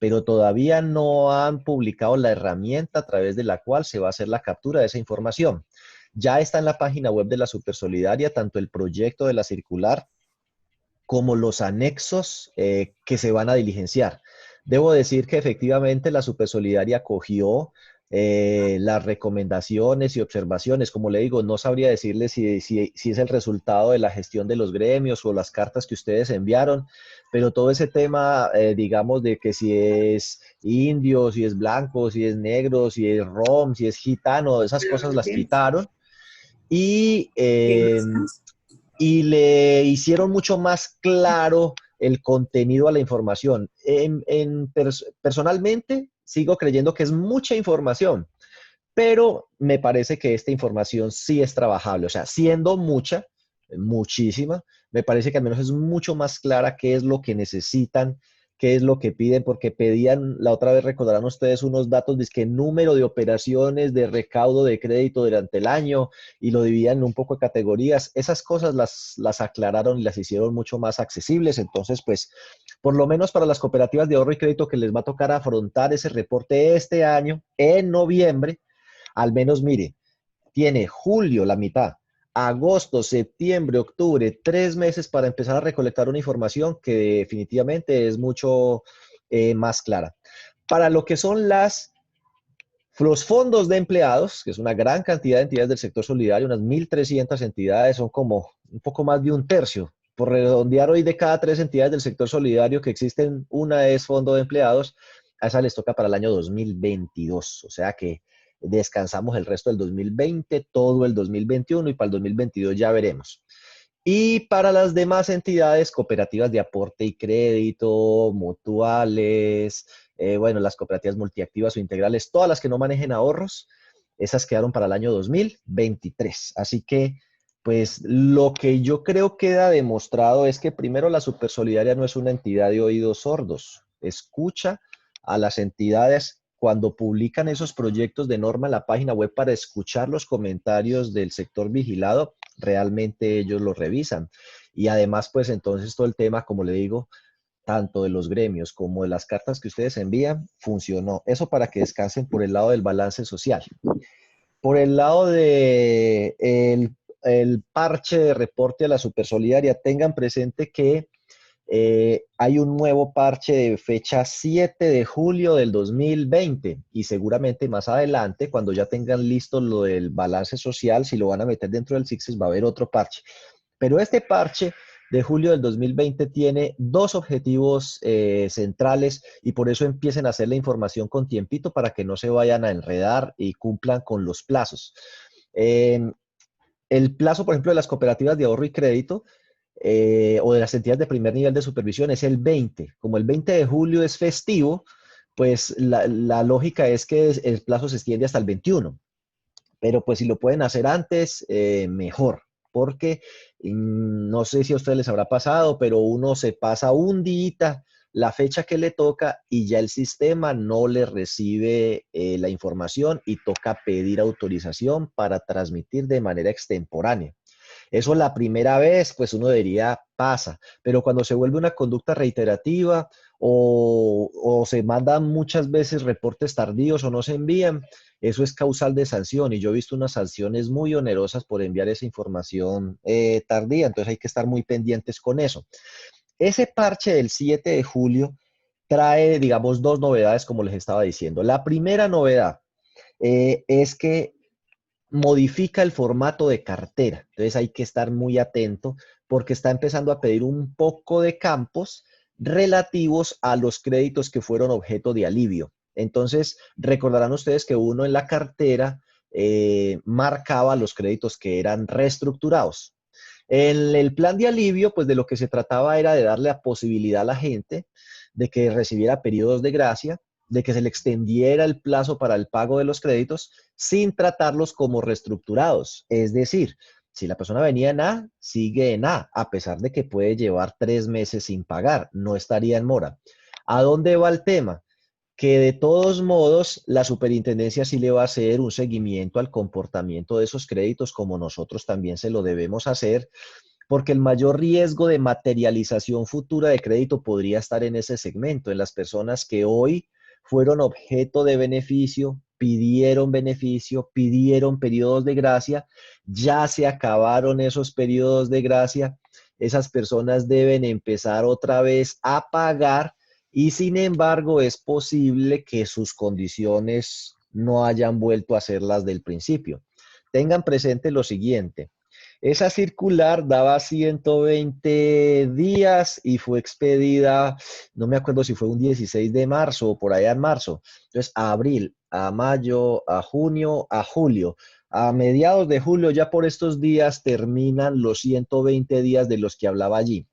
pero todavía no han publicado la herramienta a través de la cual se va a hacer la captura de esa información. Ya está en la página web de la Supersolidaria tanto el proyecto de la circular como los anexos que se van a diligenciar. Debo decir que efectivamente la Supersolidaria cogió las recomendaciones y observaciones. Como le digo, no sabría decirle si es el resultado de la gestión de los gremios o las cartas que ustedes enviaron, pero todo ese tema, digamos, de que si es indio, si es blanco, si es negro, si es rom, si es gitano, esas cosas las quitaron. Y y le hicieron mucho más claro el contenido a la información. Personalmente, sigo creyendo que es mucha información, pero me parece que esta información sí es trabajable. O sea, siendo mucha, muchísima, me parece que al menos es mucho más clara qué es lo que necesitan, qué es lo que piden, porque pedían, la otra vez recordarán ustedes unos datos, que número de operaciones de recaudo de crédito durante el año y lo dividían en un poco de categorías. Esas cosas las aclararon y las hicieron mucho más accesibles. Entonces, pues, por lo menos para las cooperativas de ahorro y crédito que les va a tocar afrontar ese reporte este año, en noviembre, al menos mire, tiene julio la mitad, agosto, septiembre, octubre, 3 meses para empezar a recolectar una información que definitivamente es mucho más clara. Para lo que son los fondos de empleados, que es una gran cantidad de entidades del sector solidario, unas 1.300 entidades, son como un poco más de un tercio. Por redondear, hoy de cada 3 entidades del sector solidario que existen, una es fondo de empleados, a esa les toca para el año 2022, o sea que descansamos el resto del 2020, todo el 2021 y para el 2022 ya veremos. Y para las demás entidades, cooperativas de aporte y crédito, mutuales, bueno, las cooperativas multiactivas o integrales, todas las que no manejen ahorros, esas quedaron para el año 2023. Así que, pues, lo que yo creo queda demostrado es que primero la Supersolidaria no es una entidad de oídos sordos. Escucha a las entidades cuando publican esos proyectos de norma en la página web para escuchar los comentarios del sector vigilado, realmente ellos lo revisan. Y además, pues entonces todo el tema, como le digo, tanto de los gremios como de las cartas que ustedes envían, funcionó. Eso para que descansen por el lado del balance social. Por el lado de el parche de reporte a la Supersolidaria, tengan presente que hay un nuevo parche de fecha 7 de julio del 2020 y seguramente más adelante, cuando ya tengan listo lo del balance social, si lo van a meter dentro del CICSES, va a haber otro parche. Pero este parche de julio del 2020 tiene dos objetivos centrales y por eso empiecen a hacer la información con tiempito para que no se vayan a enredar y cumplan con los plazos. Eh, el plazo, por ejemplo, de las cooperativas de ahorro y crédito o de las entidades de primer nivel de supervisión es el 20. Como el 20 de julio es festivo, pues la lógica es que el plazo se extiende hasta el 21. Pero pues si lo pueden hacer antes, mejor. Porque no sé si a ustedes les habrá pasado, pero uno se pasa un día la fecha que le toca y ya el sistema no le recibe la información y toca pedir autorización para transmitir de manera extemporánea. Eso la primera vez, pues uno diría pasa, pero cuando se vuelve una conducta reiterativa o se mandan muchas veces reportes tardíos o no se envían, eso es causal de sanción y yo he visto unas sanciones muy onerosas por enviar esa información tardía, entonces hay que estar muy pendientes con eso. Ese parche del 7 de julio trae, digamos, dos novedades, como les estaba diciendo. La primera novedad es que modifica el formato de cartera. Entonces hay que estar muy atento porque está empezando a pedir un poco de campos relativos a los créditos que fueron objeto de alivio. Entonces, recordarán ustedes que uno en la cartera marcaba los créditos que eran reestructurados. En el plan de alivio, pues de lo que se trataba era de darle la posibilidad a la gente de que recibiera periodos de gracia, de que se le extendiera el plazo para el pago de los créditos sin tratarlos como reestructurados. Es decir, si la persona venía en A, sigue en A pesar de que puede llevar 3 meses sin pagar, no estaría en mora. ¿A dónde va el tema? Que de todos modos la superintendencia sí le va a hacer un seguimiento al comportamiento de esos créditos como nosotros también se lo debemos hacer porque el mayor riesgo de materialización futura de crédito podría estar en ese segmento, en las personas que hoy fueron objeto de beneficio, pidieron periodos de gracia, ya se acabaron esos periodos de gracia, esas personas deben empezar otra vez a pagar y sin embargo es posible que sus condiciones no hayan vuelto a ser las del principio. Tengan presente lo siguiente. Esa circular daba 120 días y fue expedida, no me acuerdo si fue un 16 de marzo o por allá en marzo. Entonces, a abril, a mayo, a junio, a julio. A mediados de julio, ya por estos días, terminan los 120 días de los que hablaba allí.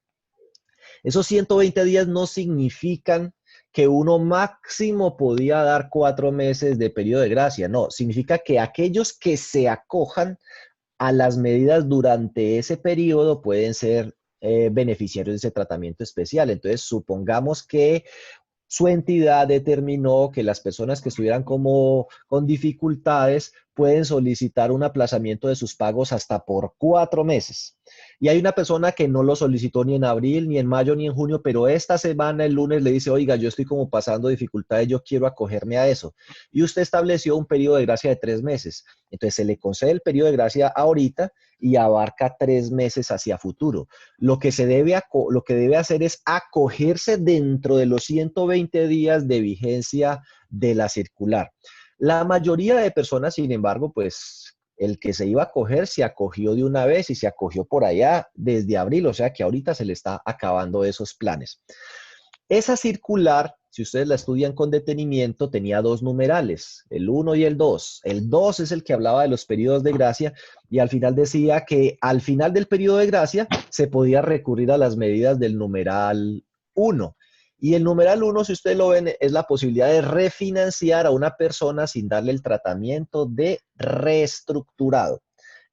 Esos 120 días no significan que uno máximo podía dar 4 meses de periodo de gracia. No, significa que aquellos que se acojan a las medidas durante ese periodo pueden ser beneficiarios de ese tratamiento especial. Entonces, supongamos que su entidad determinó que las personas que estuvieran como con dificultades pueden solicitar un aplazamiento de sus pagos hasta por 4 meses. Y hay una persona que no lo solicitó ni en abril, ni en mayo, ni en junio, pero esta semana, el lunes, le dice, oiga, yo estoy como pasando dificultades, yo quiero acogerme a eso. Y usted estableció un periodo de gracia de 3 meses. Entonces se le concede el periodo de gracia ahorita y abarca 3 meses hacia futuro. Lo que debe hacer es acogerse dentro de los 120 días de vigencia de la circular. La mayoría de personas, sin embargo, pues el que se iba a acoger se acogió de una vez y se acogió por allá desde abril, o sea que ahorita se le está acabando esos planes. Esa circular, si ustedes la estudian con detenimiento, tenía dos numerales, el 1 y el 2. El 2 es el que hablaba de los periodos de gracia y al final decía que al final del periodo de gracia se podía recurrir a las medidas del numeral 1. Y el numeral 1, si ustedes lo ven, es la posibilidad de refinanciar a una persona sin darle el tratamiento de reestructurado.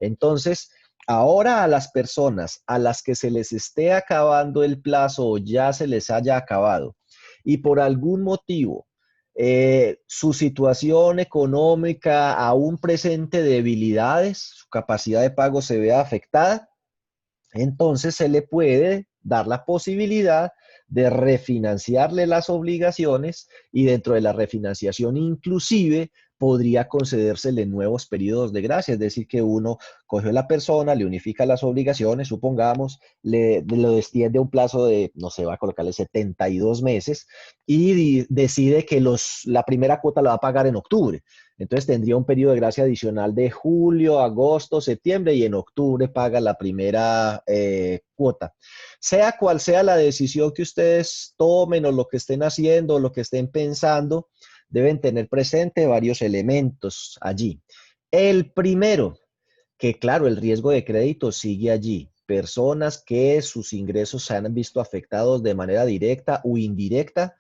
Entonces, ahora a las personas a las que se les esté acabando el plazo o ya se les haya acabado y por algún motivo su situación económica aún presente debilidades, su capacidad de pago se vea afectada, entonces se le puede dar la posibilidad de refinanciarle las obligaciones y dentro de la refinanciación inclusive podría concedérsele nuevos periodos de gracia, es decir, que uno coge a la persona, le unifica las obligaciones, supongamos, lo extiende a un plazo de, no sé, va a colocarle 72 meses y decide que la primera cuota la va a pagar en octubre. Entonces tendría un periodo de gracia adicional de julio, agosto, septiembre y en octubre paga la primera cuota. Sea cual sea la decisión que ustedes tomen o lo que estén haciendo o lo que estén pensando, deben tener presente varios elementos allí. El primero, que claro, el riesgo de crédito sigue allí. Personas que sus ingresos se han visto afectados de manera directa o indirecta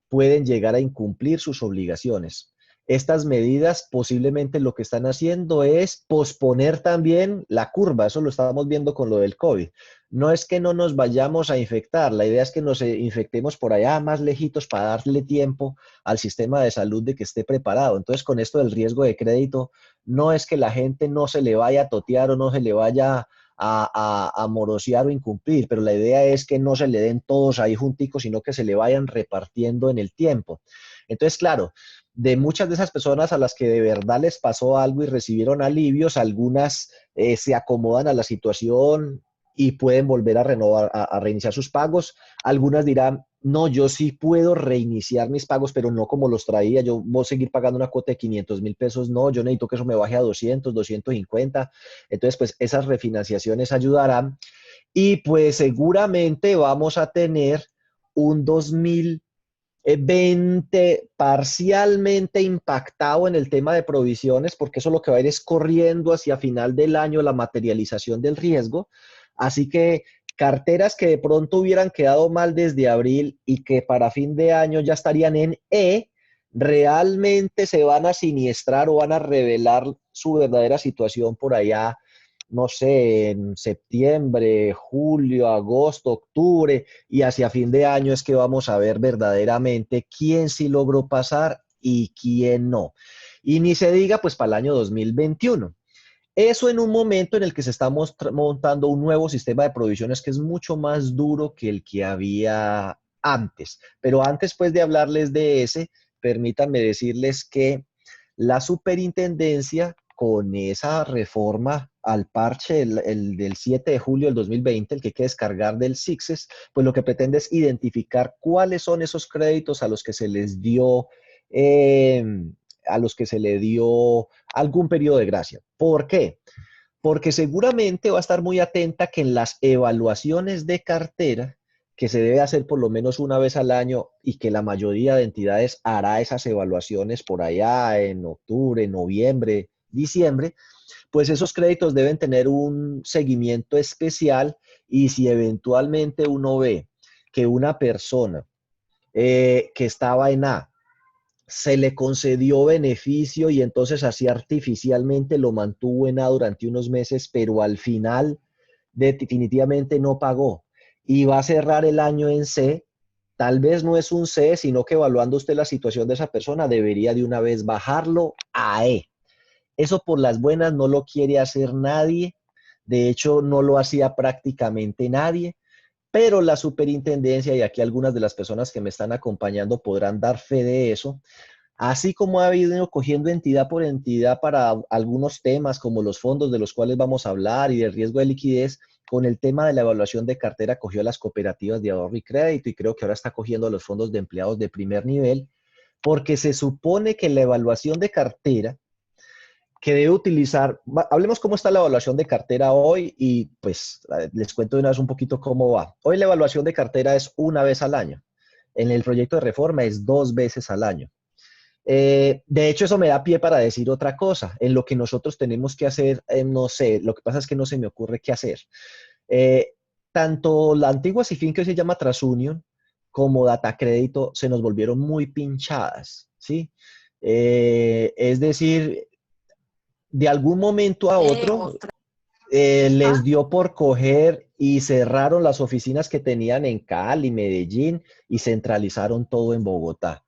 pueden llegar a incumplir sus obligaciones. Estas medidas posiblemente lo que están haciendo es posponer también la curva, eso lo estamos viendo con lo del COVID. No es que no nos vayamos a infectar, la idea es que nos infectemos por allá más lejitos para darle tiempo al sistema de salud de que esté preparado. Entonces, con esto del riesgo de crédito, no es que la gente no se le vaya a totear o no se le vaya a morosear o incumplir, pero la idea es que no se le den todos ahí junticos, sino que se le vayan repartiendo en el tiempo. Entonces, claro, de muchas de esas personas a las que de verdad les pasó algo y recibieron alivios, algunas se acomodan a la situación y pueden volver a renovar, a reiniciar sus pagos. Algunas dirán, no, yo sí puedo reiniciar mis pagos, pero no como los traía. Yo voy a seguir pagando una cuota de 500,000 pesos. No, yo necesito que eso me baje a 200, 250. Entonces, pues esas refinanciaciones ayudarán y pues seguramente vamos a tener un 2020 parcialmente impactado en el tema de provisiones, porque eso lo que va a ir es corriendo hacia final del año la materialización del riesgo. Así que carteras que de pronto hubieran quedado mal desde abril y que para fin de año ya estarían en E, realmente se van a siniestrar o van a revelar su verdadera situación por allá, no sé, en septiembre, julio, agosto, octubre, y hacia fin de año es que vamos a ver verdaderamente quién sí logró pasar y quién no. Y ni se diga, pues, para el año 2021. Eso en un momento en el que se está montando un nuevo sistema de provisiones que es mucho más duro que el que había antes. Pero antes pues de hablarles de ese, permítanme decirles que la superintendencia con esa reforma al parche, el del 7 de julio del 2020, el que hay que descargar del CICSES, pues lo que pretende es identificar cuáles son esos créditos a los que se les dio, eh, a los que se le dio algún periodo de gracia. ¿Por qué? Porque seguramente va a estar muy atenta que en las evaluaciones de cartera, que se debe hacer por lo menos una vez al año y que la mayoría de entidades hará esas evaluaciones por allá en octubre, noviembre, diciembre, pues esos créditos deben tener un seguimiento especial y si eventualmente uno ve que una persona que estaba en A se le concedió beneficio y entonces así artificialmente lo mantuvo en A durante unos meses, pero al final definitivamente no pagó y va a cerrar el año en C, tal vez no es un C, sino que evaluando usted la situación de esa persona, debería de una vez bajarlo a E. Eso por las buenas no lo quiere hacer nadie, de hecho no lo hacía prácticamente nadie, pero la superintendencia, y aquí algunas de las personas que me están acompañando podrán dar fe de eso, así como ha ido cogiendo entidad por entidad para algunos temas como los fondos de los cuales vamos a hablar y del riesgo de liquidez, con el tema de la evaluación de cartera cogió a las cooperativas de ahorro y crédito y creo que ahora está cogiendo a los fondos de empleados de primer nivel, porque se supone que la evaluación de cartera que debe utilizar, hablemos cómo está la evaluación de cartera hoy y pues les cuento de una vez un poquito cómo va. Hoy la evaluación de cartera es una vez al año. En el proyecto de reforma es 2 veces al año. De hecho, eso me da pie para decir otra cosa. En lo que nosotros tenemos que hacer, no sé, lo que pasa es que no se me ocurre qué hacer. Eh, Tanto la antigua CIFIN, que hoy se llama TransUnion, como Data Crédito se nos volvieron muy pinchadas, ¿sí? Es decir, de algún momento a otro les dio por coger y cerraron las oficinas que tenían en Cali, Medellín y centralizaron todo en Bogotá.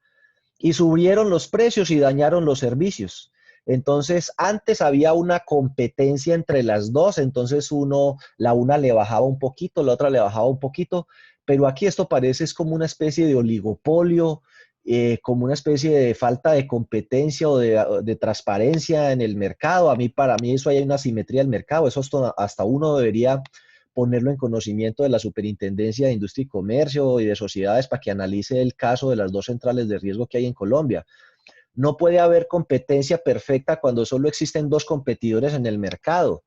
Y subieron los precios y dañaron los servicios. Entonces, antes había una competencia entre las dos, entonces la una le bajaba un poquito, la otra le bajaba un poquito, pero aquí esto parece es como una especie de oligopolio, como una especie de falta de competencia o de transparencia en el mercado. Para mí eso hay una simetría del mercado, eso hasta uno debería ponerlo en conocimiento de la Superintendencia de Industria y Comercio y de Sociedades para que analice el caso de las dos centrales de riesgo que hay en Colombia. No puede haber competencia perfecta cuando solo existen dos competidores en el mercado.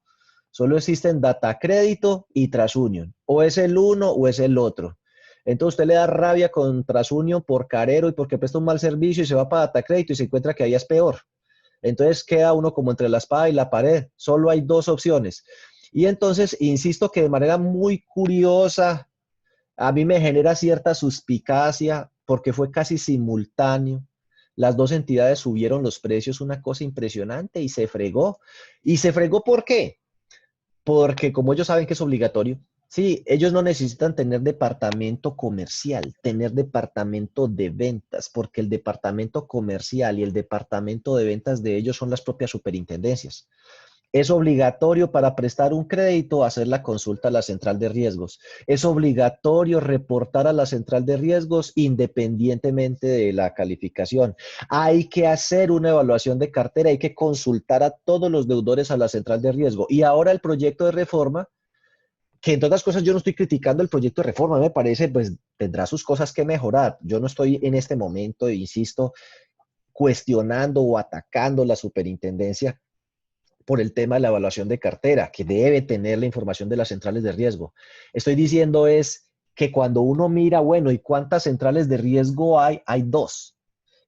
Solo existen Data Crédito y TransUnion. O es el uno o es el otro. Entonces usted le da rabia con TransUnion por carero y porque presta un mal servicio y se va para Data Crédito y se encuentra que ahí es peor. Entonces queda uno como entre la espada y la pared. Solo hay dos opciones. Y entonces, insisto que de manera muy curiosa, a mí me genera cierta suspicacia porque fue casi simultáneo. Las dos entidades subieron los precios, una cosa impresionante, y se fregó. ¿Y se fregó por qué? Porque como ellos saben que es obligatorio, sí, ellos no necesitan tener departamento comercial, tener departamento de ventas, porque el departamento comercial y el departamento de ventas de ellos son las propias superintendencias. Es obligatorio para prestar un crédito hacer la consulta a la central de riesgos. Es obligatorio reportar a la central de riesgos independientemente de la calificación. Hay que hacer una evaluación de cartera, hay que consultar a todos los deudores a la central de riesgo. Y ahora el proyecto de reforma, que entre otras cosas yo no estoy criticando el proyecto de reforma, me parece, pues tendrá sus cosas que mejorar. Yo no estoy en este momento, insisto, cuestionando o atacando la superintendencia por el tema de la evaluación de cartera, que debe tener la información de las centrales de riesgo. Estoy diciendo es que cuando uno mira, bueno, ¿y cuántas centrales de riesgo hay? Hay dos.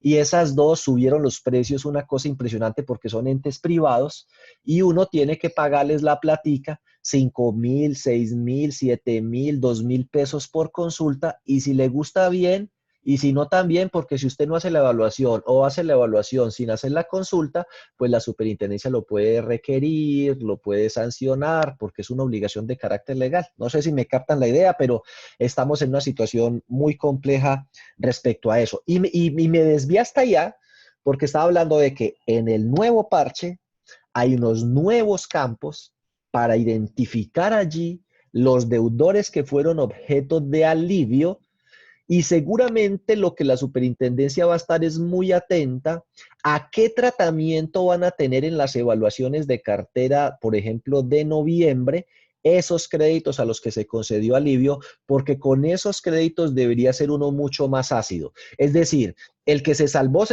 Y esas dos subieron los precios, una cosa impresionante porque son entes privados y uno tiene que pagarles la platica, 5,000, 6,000, 7,000, 2,000 pesos por consulta y si le gusta bien, y si no también, porque si usted no hace la evaluación o hace la evaluación sin hacer la consulta, pues la superintendencia lo puede requerir, lo puede sancionar, porque es una obligación de carácter legal. No sé si me captan la idea, pero estamos en una situación muy compleja respecto a eso. Y me desvié hasta allá, porque estaba hablando de que en el nuevo parche hay unos nuevos campos para identificar allí los deudores que fueron objeto de alivio y seguramente lo que la superintendencia va a estar es muy atenta a qué tratamiento van a tener en las evaluaciones de cartera, por ejemplo, de noviembre, esos créditos a los que se concedió alivio, porque con esos créditos debería ser uno mucho más ácido. Es decir, el que se salvó,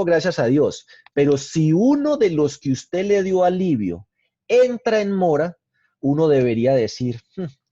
gracias a Dios. Pero si uno de los que usted le dio alivio entra en mora, uno debería decir,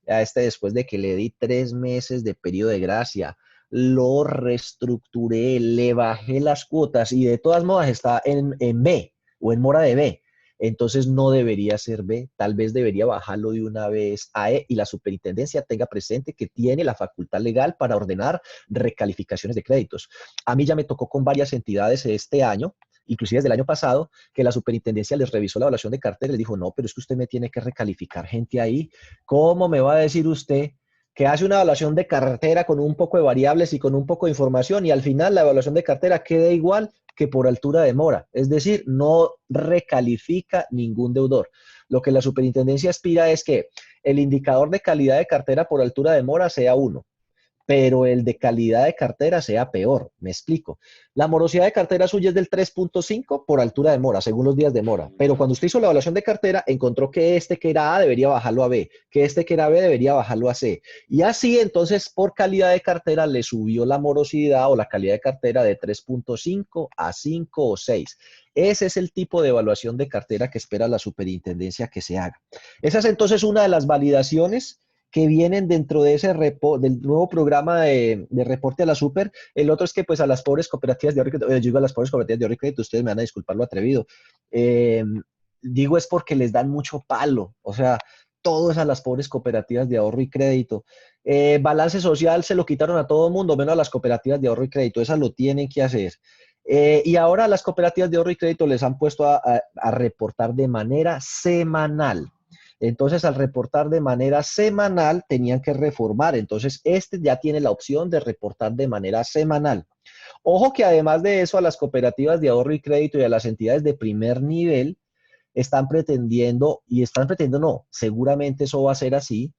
a este después de que le di 3 meses de periodo de gracia, lo reestructuré, le bajé las cuotas y de todas modas está en B o en mora de B. Entonces no debería ser B, tal vez debería bajarlo de una vez a E y la superintendencia tenga presente que tiene la facultad legal para ordenar recalificaciones de créditos. A mí ya me tocó con varias entidades este año, inclusive desde el año pasado, que la superintendencia les revisó la evaluación de cartera y les dijo, no, pero es que usted me tiene que recalificar gente ahí. ¿Cómo me va a decir usted que hace una evaluación de cartera con un poco de variables y con un poco de información y al final la evaluación de cartera queda igual que por altura de mora? Es decir, no recalifica ningún deudor. Lo que la superintendencia aspira es que el indicador de calidad de cartera por altura de mora sea 1, pero el de calidad de cartera sea peor. Me explico. La morosidad de cartera suya es del 3.5 por altura de mora, según los días de mora. Pero cuando usted hizo la evaluación de cartera, encontró que este que era A debería bajarlo a B, que este que era B debería bajarlo a C. Y así, entonces, por calidad de cartera, le subió la morosidad o la calidad de cartera de 3.5 a 5 o 6. Ese es el tipo de evaluación de cartera que espera la superintendencia que se haga. Esa es entonces una de las validaciones que vienen dentro de ese del nuevo programa de reporte a la super. El otro es que pues a las pobres cooperativas de ahorro y crédito, yo digo a las pobres cooperativas de ahorro y crédito, ustedes me van a disculpar lo atrevido, eh, digo es porque les dan mucho palo, o sea, todo es a las pobres cooperativas de ahorro y crédito. Balance social se lo quitaron a todo el mundo, menos a las cooperativas de ahorro y crédito, esas lo tienen que hacer. Y ahora a las cooperativas de ahorro y crédito les han puesto a reportar de manera semanal. Entonces, al reportar de manera semanal, tenían que reformar. Entonces, este ya tiene la opción de reportar de manera semanal. Ojo que además de eso, a las cooperativas de ahorro y crédito y a las entidades de primer nivel están pretendiendo no, seguramente eso va a ser así,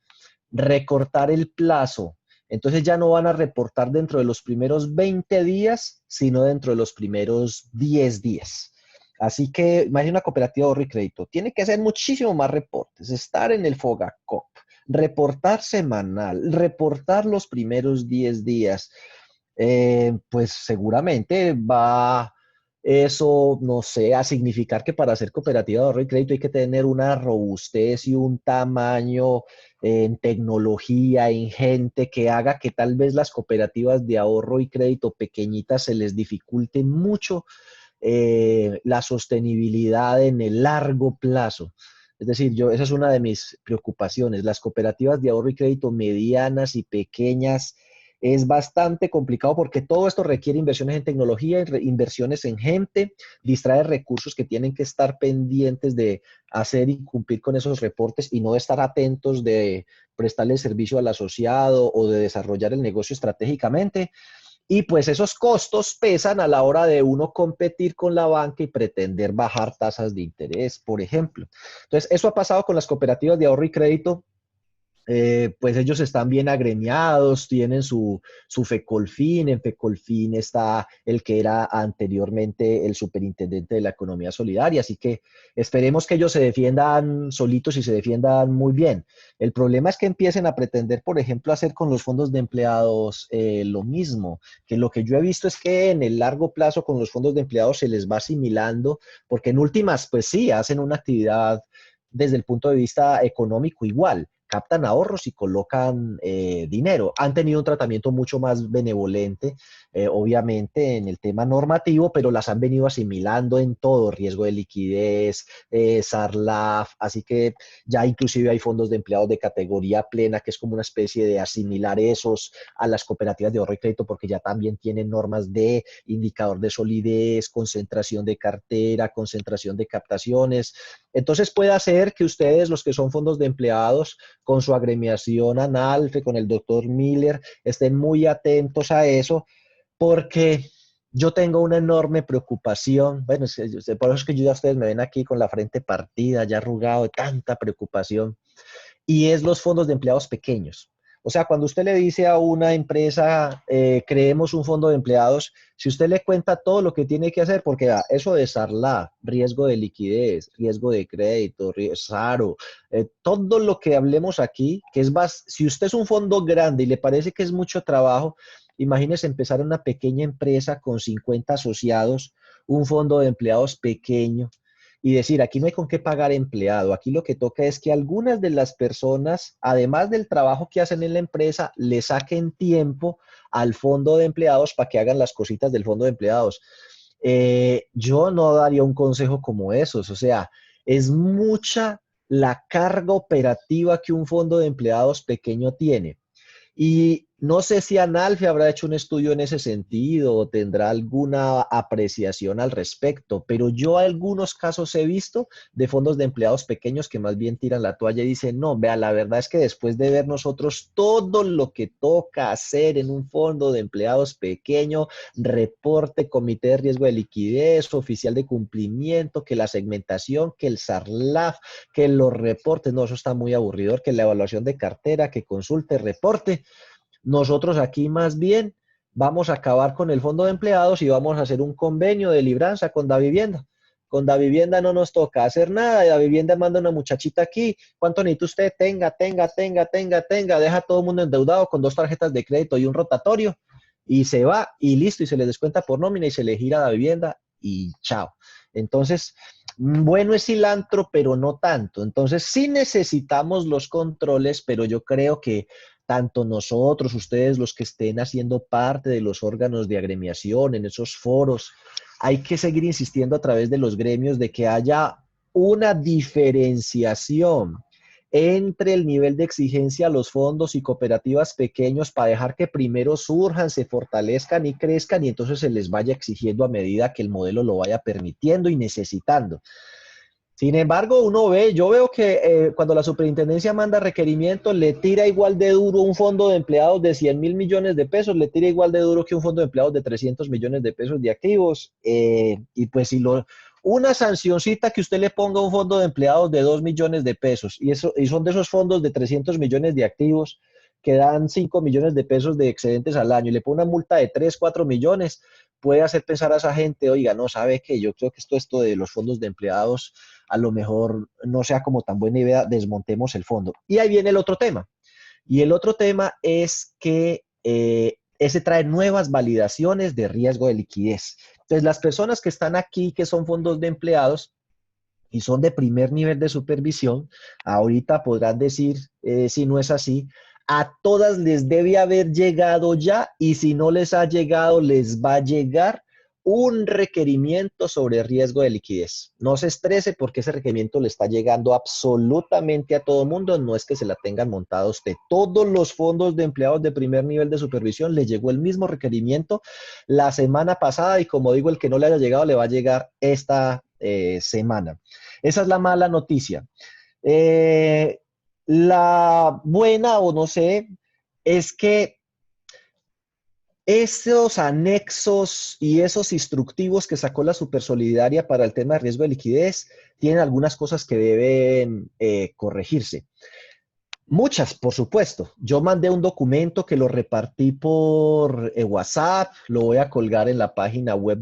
recortar el plazo. Entonces ya no van a reportar dentro de los primeros 20 días, sino dentro de los primeros 10 días. Así que, imagina una cooperativa de ahorro y crédito. Tiene que hacer muchísimo más reportes, estar en el FOGACOP, reportar semanal, reportar los primeros 10 días. Pues seguramente va eso, no sé, a significar que para ser cooperativa de ahorro y crédito hay que tener una robustez y un tamaño en tecnología, en gente que haga que tal vez las cooperativas de ahorro y crédito pequeñitas se les dificulte mucho la sostenibilidad en el largo plazo. Es decir, esa es una de mis preocupaciones. Las cooperativas de ahorro y crédito medianas y pequeñas es bastante complicado porque todo esto requiere inversiones en tecnología, inversiones en gente, distrae recursos que tienen que estar pendientes de hacer y cumplir con esos reportes y no estar atentos de prestarle servicio al asociado o de desarrollar el negocio estratégicamente. Y pues esos costos pesan a la hora de uno competir con la banca y pretender bajar tasas de interés, por ejemplo. Entonces, eso ha pasado con las cooperativas de ahorro y crédito. Pues ellos están bien agremiados, tienen su FECOLFIN, en FECOLFIN está el que era anteriormente el superintendente de la economía solidaria, así que esperemos que ellos se defiendan solitos y se defiendan muy bien. El problema es que empiecen a pretender, por ejemplo, hacer con los fondos de empleados lo mismo, que lo que yo he visto es que en el largo plazo con los fondos de empleados se les va asimilando, porque en últimas, pues sí, hacen una actividad desde el punto de vista económico igual, captan ahorros y colocan dinero. Han tenido un tratamiento mucho más benevolente, obviamente, en el tema normativo, pero las han venido asimilando en todo, riesgo de liquidez, SARLAF, así que ya inclusive hay fondos de empleados de categoría plena, que es como una especie de asimilar esos a las cooperativas de ahorro y crédito, porque ya también tienen normas de indicador de solidez, concentración de cartera, concentración de captaciones. Entonces puede hacer que ustedes, los que son fondos de empleados, con su agremiación ANALFE, con el doctor Miller, estén muy atentos a eso, porque Yo tengo una enorme preocupación, bueno, por eso es que yo ya ustedes me ven aquí con la frente partida, ya arrugado de tanta preocupación, y es los fondos de empleados pequeños. O sea, cuando usted le dice a una empresa, creemos un fondo de empleados, si usted le cuenta todo lo que tiene que hacer, porque eso de SARLA, riesgo de liquidez, riesgo de crédito, SARO, todo lo que hablemos aquí, que es más, si usted es un fondo grande y le parece que es mucho trabajo, imagínese empezar una pequeña empresa con 50 asociados, un fondo de empleados pequeño, y decir, aquí no hay con qué pagar empleado, aquí lo que toca es que algunas de las personas, además del trabajo que hacen en la empresa, le saquen tiempo al fondo de empleados para que hagan las cositas del fondo de empleados. Yo no daría un consejo como esos, o sea, es mucha la carga operativa que un fondo de empleados pequeño tiene. Y no sé si Analfe habrá hecho un estudio en ese sentido o tendrá alguna apreciación al respecto, pero yo algunos casos he visto de fondos de empleados pequeños que más bien tiran la toalla y dicen, no, vea, la verdad es que después de ver nosotros todo lo que toca hacer en un fondo de empleados pequeño, reporte, comité de riesgo de liquidez, oficial de cumplimiento, que la segmentación, que el SARLAF, que los reportes, no, eso está muy aburridor, que la evaluación de cartera, que consulte, reporte. Nosotros aquí más bien vamos a acabar con el fondo de empleados y vamos a hacer un convenio de libranza con Davivienda. Con Davivienda no nos toca hacer nada. Davivienda manda una muchachita aquí. ¿Cuánto necesita usted? Tenga. Deja a todo el mundo endeudado con 2 tarjetas de crédito y un rotatorio. Y se va y listo. Y se le descuenta por nómina y se le gira a Davivienda y chao. Entonces, bueno es cilantro, pero no tanto. Entonces, sí necesitamos los controles, pero yo creo que tanto nosotros, ustedes, los que estén haciendo parte de los órganos de agremiación, en esos foros, hay que seguir insistiendo a través de los gremios de que haya una diferenciación entre el nivel de exigencia a los fondos y cooperativas pequeños para dejar que primero surjan, se fortalezcan y crezcan y entonces se les vaya exigiendo a medida que el modelo lo vaya permitiendo y necesitando. Sin embargo, yo veo que cuando la superintendencia manda requerimientos, le tira igual de duro un fondo de empleados de 100.000 millones de pesos, le tira igual de duro que un fondo de empleados de 300 millones de pesos de activos. Y pues una sancioncita que usted le ponga a un fondo de empleados de 2 millones de pesos, y son de esos fondos de 300 millones de activos que dan 5 millones de pesos de excedentes al año, y le pone una multa de 3, 4 millones, puede hacer pensar a esa gente, oiga, no, ¿sabe qué? Yo creo que esto de los fondos de empleados a lo mejor no sea como tan buena idea, desmontemos el fondo. Y ahí viene el otro tema. Y el otro tema es que ese trae nuevas validaciones de riesgo de liquidez. Entonces, las personas que están aquí, que son fondos de empleados y son de primer nivel de supervisión, ahorita podrán decir si no es así. A todas les debe haber llegado ya y si no les ha llegado, les va a llegar un requerimiento sobre riesgo de liquidez. No se estrese porque ese requerimiento le está llegando absolutamente a todo mundo, no es que se la tengan montada a usted. Todos los fondos de empleados de primer nivel de supervisión les llegó el mismo requerimiento la semana pasada y como digo, el que no le haya llegado le va a llegar esta semana. Esa es la mala noticia. Eh, la buena, o no sé, es que esos anexos y esos instructivos que sacó la Supersolidaria para el tema de riesgo de liquidez tienen algunas cosas que deben corregirse. Muchas, por supuesto. Yo mandé un documento que lo repartí por WhatsApp, lo voy a colgar en la página web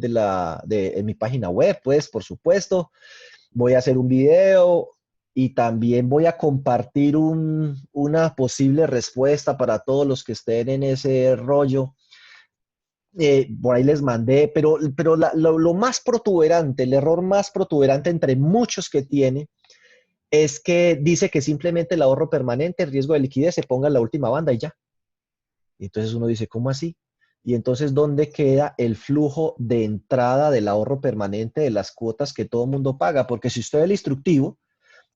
en mi página web, pues, por supuesto. Voy a hacer un video y también voy a compartir una posible respuesta para todos los que estén en ese rollo. Por ahí les mandé, pero lo más protuberante, el error más protuberante entre muchos que tiene, es que dice que simplemente el ahorro permanente, el riesgo de liquidez se ponga en la última banda y ya. Y entonces uno dice, ¿cómo así? Y entonces, ¿dónde queda el flujo de entrada del ahorro permanente de las cuotas que todo el mundo paga? Porque si usted ve el instructivo,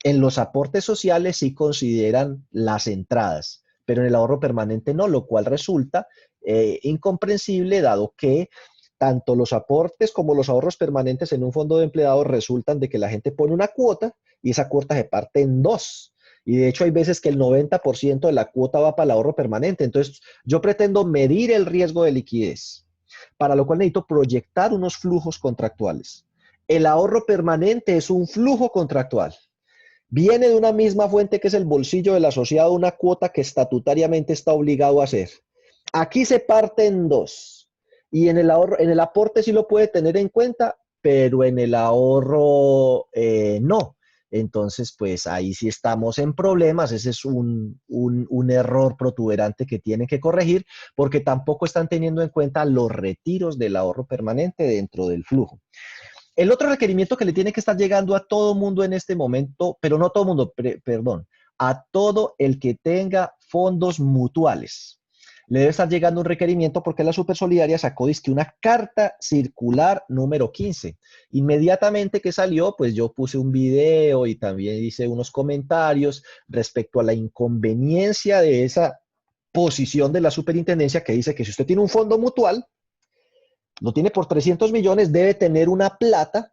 en los aportes sociales sí consideran las entradas, pero en el ahorro permanente no, lo cual resulta incomprensible dado que tanto los aportes como los ahorros permanentes en un fondo de empleados resultan de que la gente pone una cuota y esa cuota se parte en dos. Y de hecho hay veces que el 90% de la cuota va para el ahorro permanente. Entonces yo pretendo medir el riesgo de liquidez. para lo cual necesito proyectar unos flujos contractuales. El ahorro permanente es un flujo contractual. Viene de una misma fuente que es el bolsillo del asociado, una cuota que estatutariamente está obligado a hacer. Aquí se parte en dos. Y en el ahorro, en el aporte sí lo puede tener en cuenta, pero en el ahorro no. Entonces, pues ahí sí estamos en problemas. Ese es un error protuberante que tienen que corregir porque tampoco están teniendo en cuenta los retiros del ahorro permanente dentro del flujo. El otro requerimiento que le tiene que estar llegando a todo mundo en este momento, pero no todo mundo, perdón, a todo el que tenga fondos mutuales. Le debe estar llegando un requerimiento porque la Supersolidaria sacó dizque una carta circular número 15. Inmediatamente que salió, pues yo puse un video y también hice unos comentarios respecto a la inconveniencia de esa posición de la superintendencia que dice que si usted tiene un fondo mutual, lo tiene por 300 millones, debe tener una plata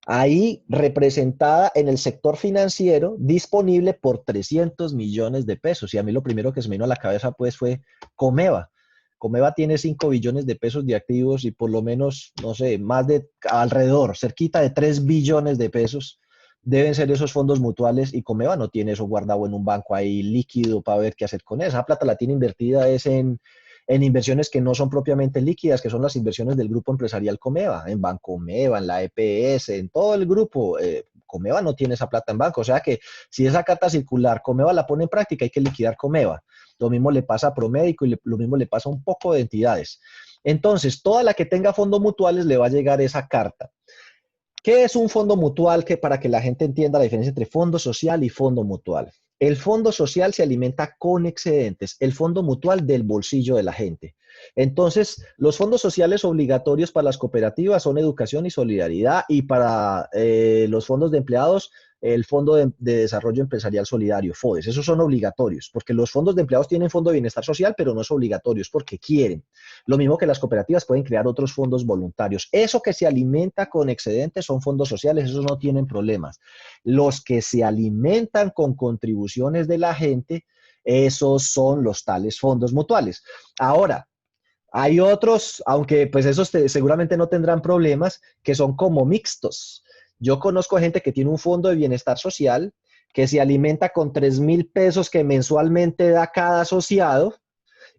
ahí representada en el sector financiero disponible por 300 millones de pesos. Y a mí lo primero que se me vino a la cabeza pues fue Comeva. Comeva tiene 5 billones de pesos de activos y por lo menos, no sé, más de alrededor, cerquita de 3 billones de pesos deben ser esos fondos mutuales y Comeva no tiene eso guardado en un banco ahí líquido para ver qué hacer con eso. Esa plata la tiene invertida es en inversiones que no son propiamente líquidas, que son las inversiones del grupo empresarial Comeva, en Bancomeva, en la EPS, en todo el grupo. Comeva no tiene esa plata en banco, o sea que si esa carta circular Comeva la pone en práctica, hay que liquidar Comeva. Lo mismo le pasa a Promédico y lo mismo le pasa a un poco de entidades. Entonces, toda la que tenga fondos mutuales le va a llegar esa carta. ¿Qué es un fondo mutual? Que para que la gente entienda la diferencia entre fondo social y fondo mutual. El fondo social se alimenta con excedentes, el fondo mutual del bolsillo de la gente. Entonces, los fondos sociales obligatorios para las cooperativas son educación y solidaridad y para los fondos de empleados, el Fondo de Desarrollo Empresarial Solidario, FODES. Esos son obligatorios, porque los fondos de empleados tienen fondo de bienestar social, pero no es obligatorio, es porque quieren. Lo mismo que las cooperativas pueden crear otros fondos voluntarios. Eso que se alimenta con excedentes son fondos sociales, esos no tienen problemas. Los que se alimentan con contribuciones de la gente, esos son los tales fondos mutuales. Ahora, hay otros, aunque pues esos seguramente no tendrán problemas, que son como mixtos. Yo conozco gente que tiene un fondo de bienestar social que se alimenta con 3.000 pesos que mensualmente da cada asociado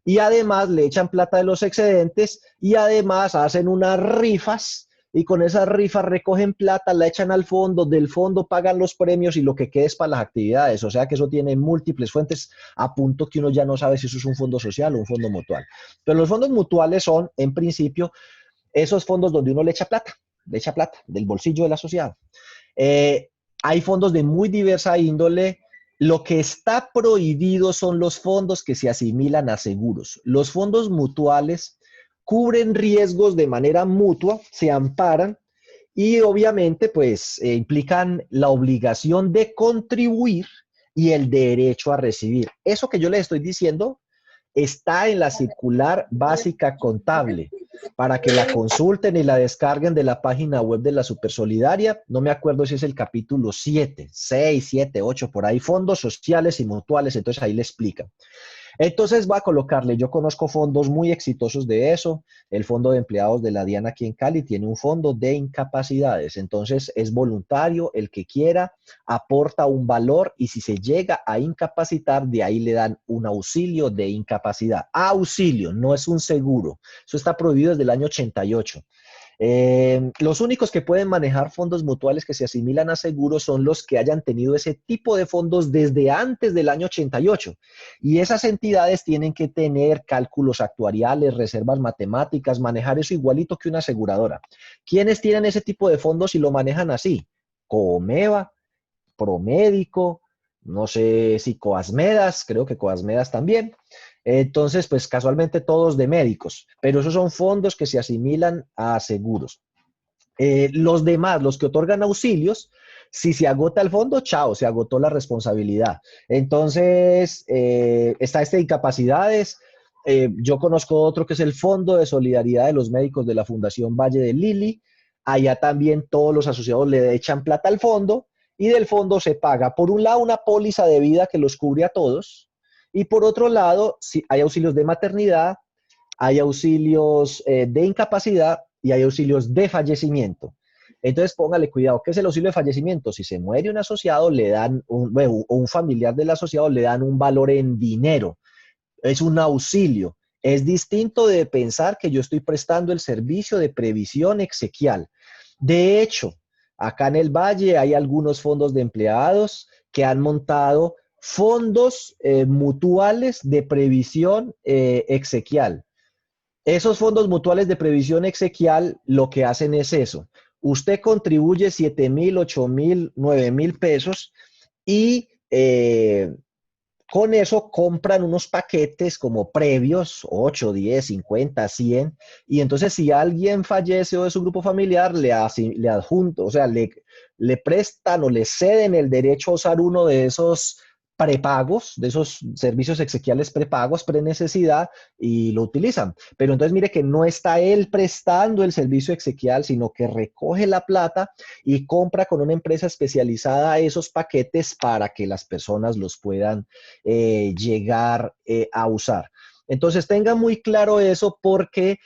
y además le echan plata de los excedentes y además hacen unas rifas y con esas rifas recogen plata, la echan al fondo, del fondo pagan los premios y lo que queda es para las actividades. O sea que eso tiene múltiples fuentes a punto que uno ya no sabe si eso es un fondo social o un fondo mutual. Pero los fondos mutuales son, en principio, esos fondos donde uno le echa plata del bolsillo del asociado. Hay fondos de muy diversa índole. Lo que está prohibido son los fondos que se asimilan a seguros. Los fondos mutuales cubren riesgos de manera mutua, se amparan y obviamente pues implican la obligación de contribuir y el derecho a recibir. Eso que yo les estoy diciendo está en la circular básica contable para que la consulten y la descarguen de la página web de la Supersolidaria. No me acuerdo si es el capítulo 7, 6, 7, 8, por ahí, fondos sociales y mutuales, entonces ahí le explica. Entonces va a colocarle, yo conozco fondos muy exitosos de eso, el fondo de empleados de la Diana aquí en Cali tiene un fondo de incapacidades, entonces es voluntario, el que quiera aporta un valor y si se llega a incapacitar, de ahí le dan un auxilio de incapacidad. Auxilio, no es un seguro, eso está prohibido desde el año 88. Los únicos que pueden manejar fondos mutuales que se asimilan a seguros son los que hayan tenido ese tipo de fondos desde antes del año 88. Y esas entidades tienen que tener cálculos actuariales, reservas matemáticas, manejar eso igualito que una aseguradora. ¿Quiénes tienen ese tipo de fondos y lo manejan así? Comeva, Promédico, no sé si Coasmedas, creo que Coasmedas también. Entonces, pues casualmente todos de médicos, pero esos son fondos que se asimilan a seguros. Los demás, los que otorgan auxilios, si se agota el fondo, chao, se agotó la responsabilidad. Entonces, está este de incapacidades. Yo conozco otro que es el Fondo de Solidaridad de los Médicos de la Fundación Valle de Lili. Allá también todos los asociados le echan plata al fondo y del fondo se paga, por un lado, una póliza de vida que los cubre a todos y por otro lado, si hay auxilios de maternidad, hay auxilios de incapacidad y hay auxilios de fallecimiento. Entonces, póngale cuidado. ¿Qué es el auxilio de fallecimiento? Si se muere un asociado, le dan bueno, o un familiar del asociado, le dan un valor en dinero. Es un auxilio. Es distinto de pensar que yo estoy prestando el servicio de previsión exequial. De hecho, acá en el Valle hay algunos fondos de empleados que han montado fondos mutuales de previsión exequial. Esos fondos mutuales de previsión exequial lo que hacen es eso. Usted contribuye 7,000, 8,000, 9,000 pesos y con eso compran unos paquetes como previos, 8, 10, 50, 100, y entonces si alguien fallece o de su grupo familiar, le adjunto, o sea, le prestan o le ceden el derecho a usar uno de esos prepagos, de esos servicios exequiales prepagos, pre-necesidad, y lo utilizan. Pero entonces mire que no está él prestando el servicio exequial, sino que recoge la plata y compra con una empresa especializada esos paquetes para que las personas los puedan llegar a usar. Entonces tenga muy claro eso porque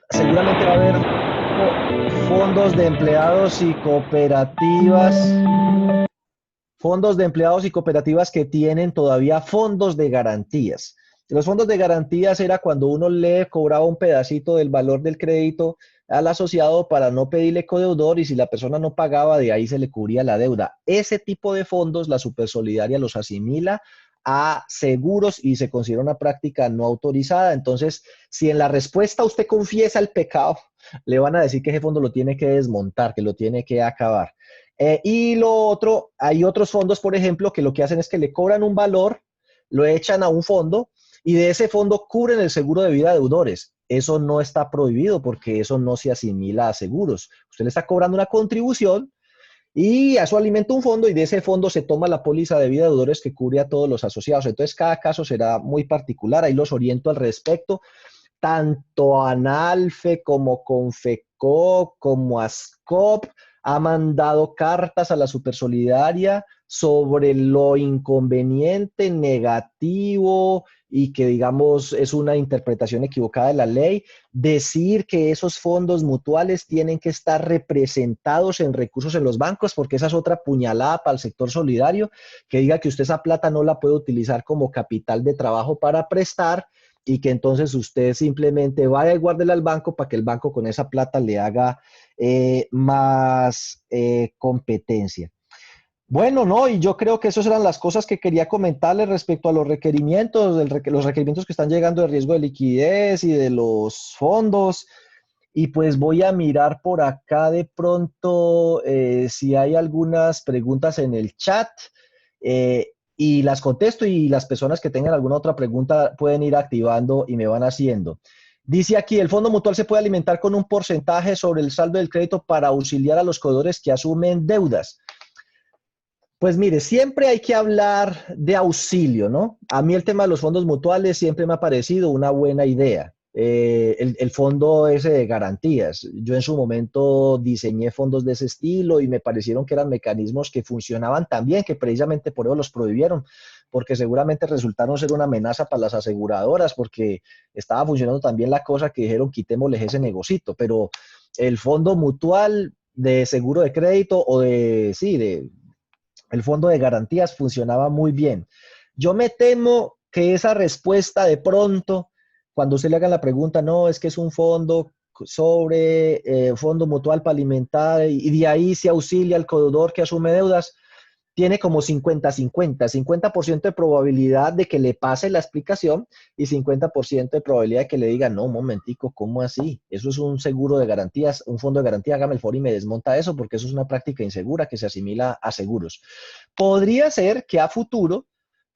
seguramente va a haber fondos de empleados y cooperativas que tienen todavía fondos de garantías. Los fondos de garantías era cuando uno le cobraba un pedacito del valor del crédito al asociado para no pedirle codeudor y si la persona no pagaba, de ahí se le cubría la deuda. Ese tipo de fondos la Supersolidaria los asimila a seguros y se considera una práctica no autorizada. Entonces, si en la respuesta usted confiesa el pecado, le van a decir que ese fondo lo tiene que desmontar, que lo tiene que acabar. Y lo otro, hay otros fondos, por ejemplo, que lo que hacen es que le cobran un valor, lo echan a un fondo y de ese fondo cubren el seguro de vida de deudores. Eso no está prohibido porque eso no se asimila a seguros. Usted le está cobrando una contribución y a eso alimenta un fondo y de ese fondo se toma la póliza de vida de deudores que cubre a todos los asociados. Entonces, cada caso será muy particular. Ahí los oriento al respecto. Tanto ANALFE como Confecop como ASCOP ha mandado cartas a la Supersolidaria sobre lo inconveniente, negativo y que digamos es una interpretación equivocada de la ley, decir que esos fondos mutuales tienen que estar representados en recursos en los bancos, porque esa es otra puñalada para el sector solidario, que diga que usted esa plata no la puede utilizar como capital de trabajo para prestar y que entonces usted simplemente vaya y guárdela al banco para que el banco con esa plata le haga más competencia. Bueno, no, y yo creo que esas eran las cosas que quería comentarles respecto a los requerimientos, los requerimientos que están llegando de riesgo de liquidez y de los fondos. Y pues voy a mirar por acá de pronto si hay algunas preguntas en el chat y las contesto y las personas que tengan alguna otra pregunta pueden ir activando y me van haciendo. Dice aquí, el fondo mutual se puede alimentar con un porcentaje sobre el saldo del crédito para auxiliar a los creditores que asumen deudas. Pues mire, siempre hay que hablar de auxilio, ¿no? A mí el tema de los fondos mutuales siempre me ha parecido una buena idea. El fondo ese de garantías. Yo en su momento diseñé fondos de ese estilo y me parecieron que eran mecanismos que funcionaban tan bien que precisamente por eso los prohibieron, porque seguramente resultaron ser una amenaza para las aseguradoras, porque estaba funcionando tan bien la cosa que dijeron quitémosles ese negocito, pero el fondo mutual de seguro de crédito o el fondo de garantías funcionaba muy bien. Yo me temo que esa respuesta de pronto, cuando usted le haga la pregunta, no, es que es un fondo sobre fondo mutual para alimentar y de ahí se auxilia al deudor que asume deudas, tiene como 50-50, 50% de probabilidad de que le pase la explicación y 50% de probabilidad de que le diga, no, un momentico, ¿cómo así? Eso es un seguro de garantías, un fondo de garantía, hágame el favor y me desmonta eso porque eso es una práctica insegura que se asimila a seguros. Podría ser que a futuro,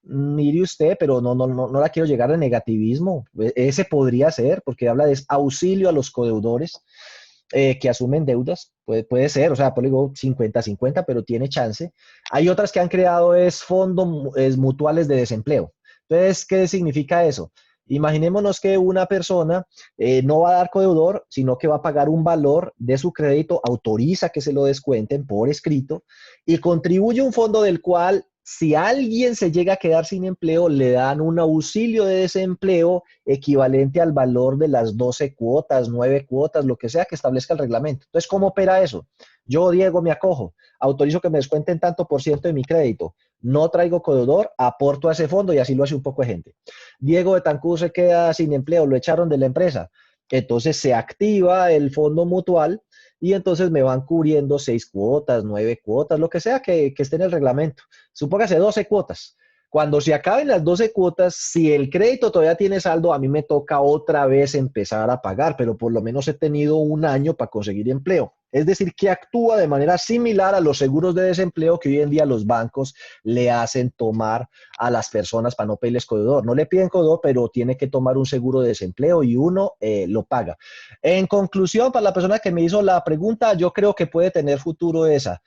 mire usted, pero no la quiero llegar a negativismo, ese podría ser porque habla de auxilio a los codeudores que asumen deudas, puede ser, o sea, por digo 50-50, pero tiene chance. Hay otras que han creado fondos mutuales de desempleo. Entonces, ¿qué significa eso? Imaginémonos que una persona no va a dar codeudor, sino que va a pagar un valor de su crédito, autoriza que se lo descuenten por escrito y contribuye un fondo del cual si alguien se llega a quedar sin empleo, le dan un auxilio de desempleo equivalente al valor de las 12 cuotas, 9 cuotas, lo que sea que establezca el reglamento. Entonces, ¿cómo opera eso? Yo, Diego, me acojo, autorizo que me descuenten tanto por ciento de mi crédito, no traigo codedor, aporto a ese fondo y así lo hace un poco de gente. Diego Betancur se queda sin empleo, lo echaron de la empresa. Entonces se activa el fondo mutual y entonces me van cubriendo 6 cuotas, 9 cuotas, lo que sea que esté en el reglamento. Supóngase 12 cuotas. Cuando se acaben las 12 cuotas, si el crédito todavía tiene saldo, a mí me toca otra vez empezar a pagar, pero por lo menos he tenido un año para conseguir empleo. Es decir, que actúa de manera similar a los seguros de desempleo que hoy en día los bancos le hacen tomar a las personas para no pedirles codedor. No le piden codedor, pero tiene que tomar un seguro de desempleo y uno lo paga. En conclusión, para la persona que me hizo la pregunta, yo creo que puede tener futuro esa.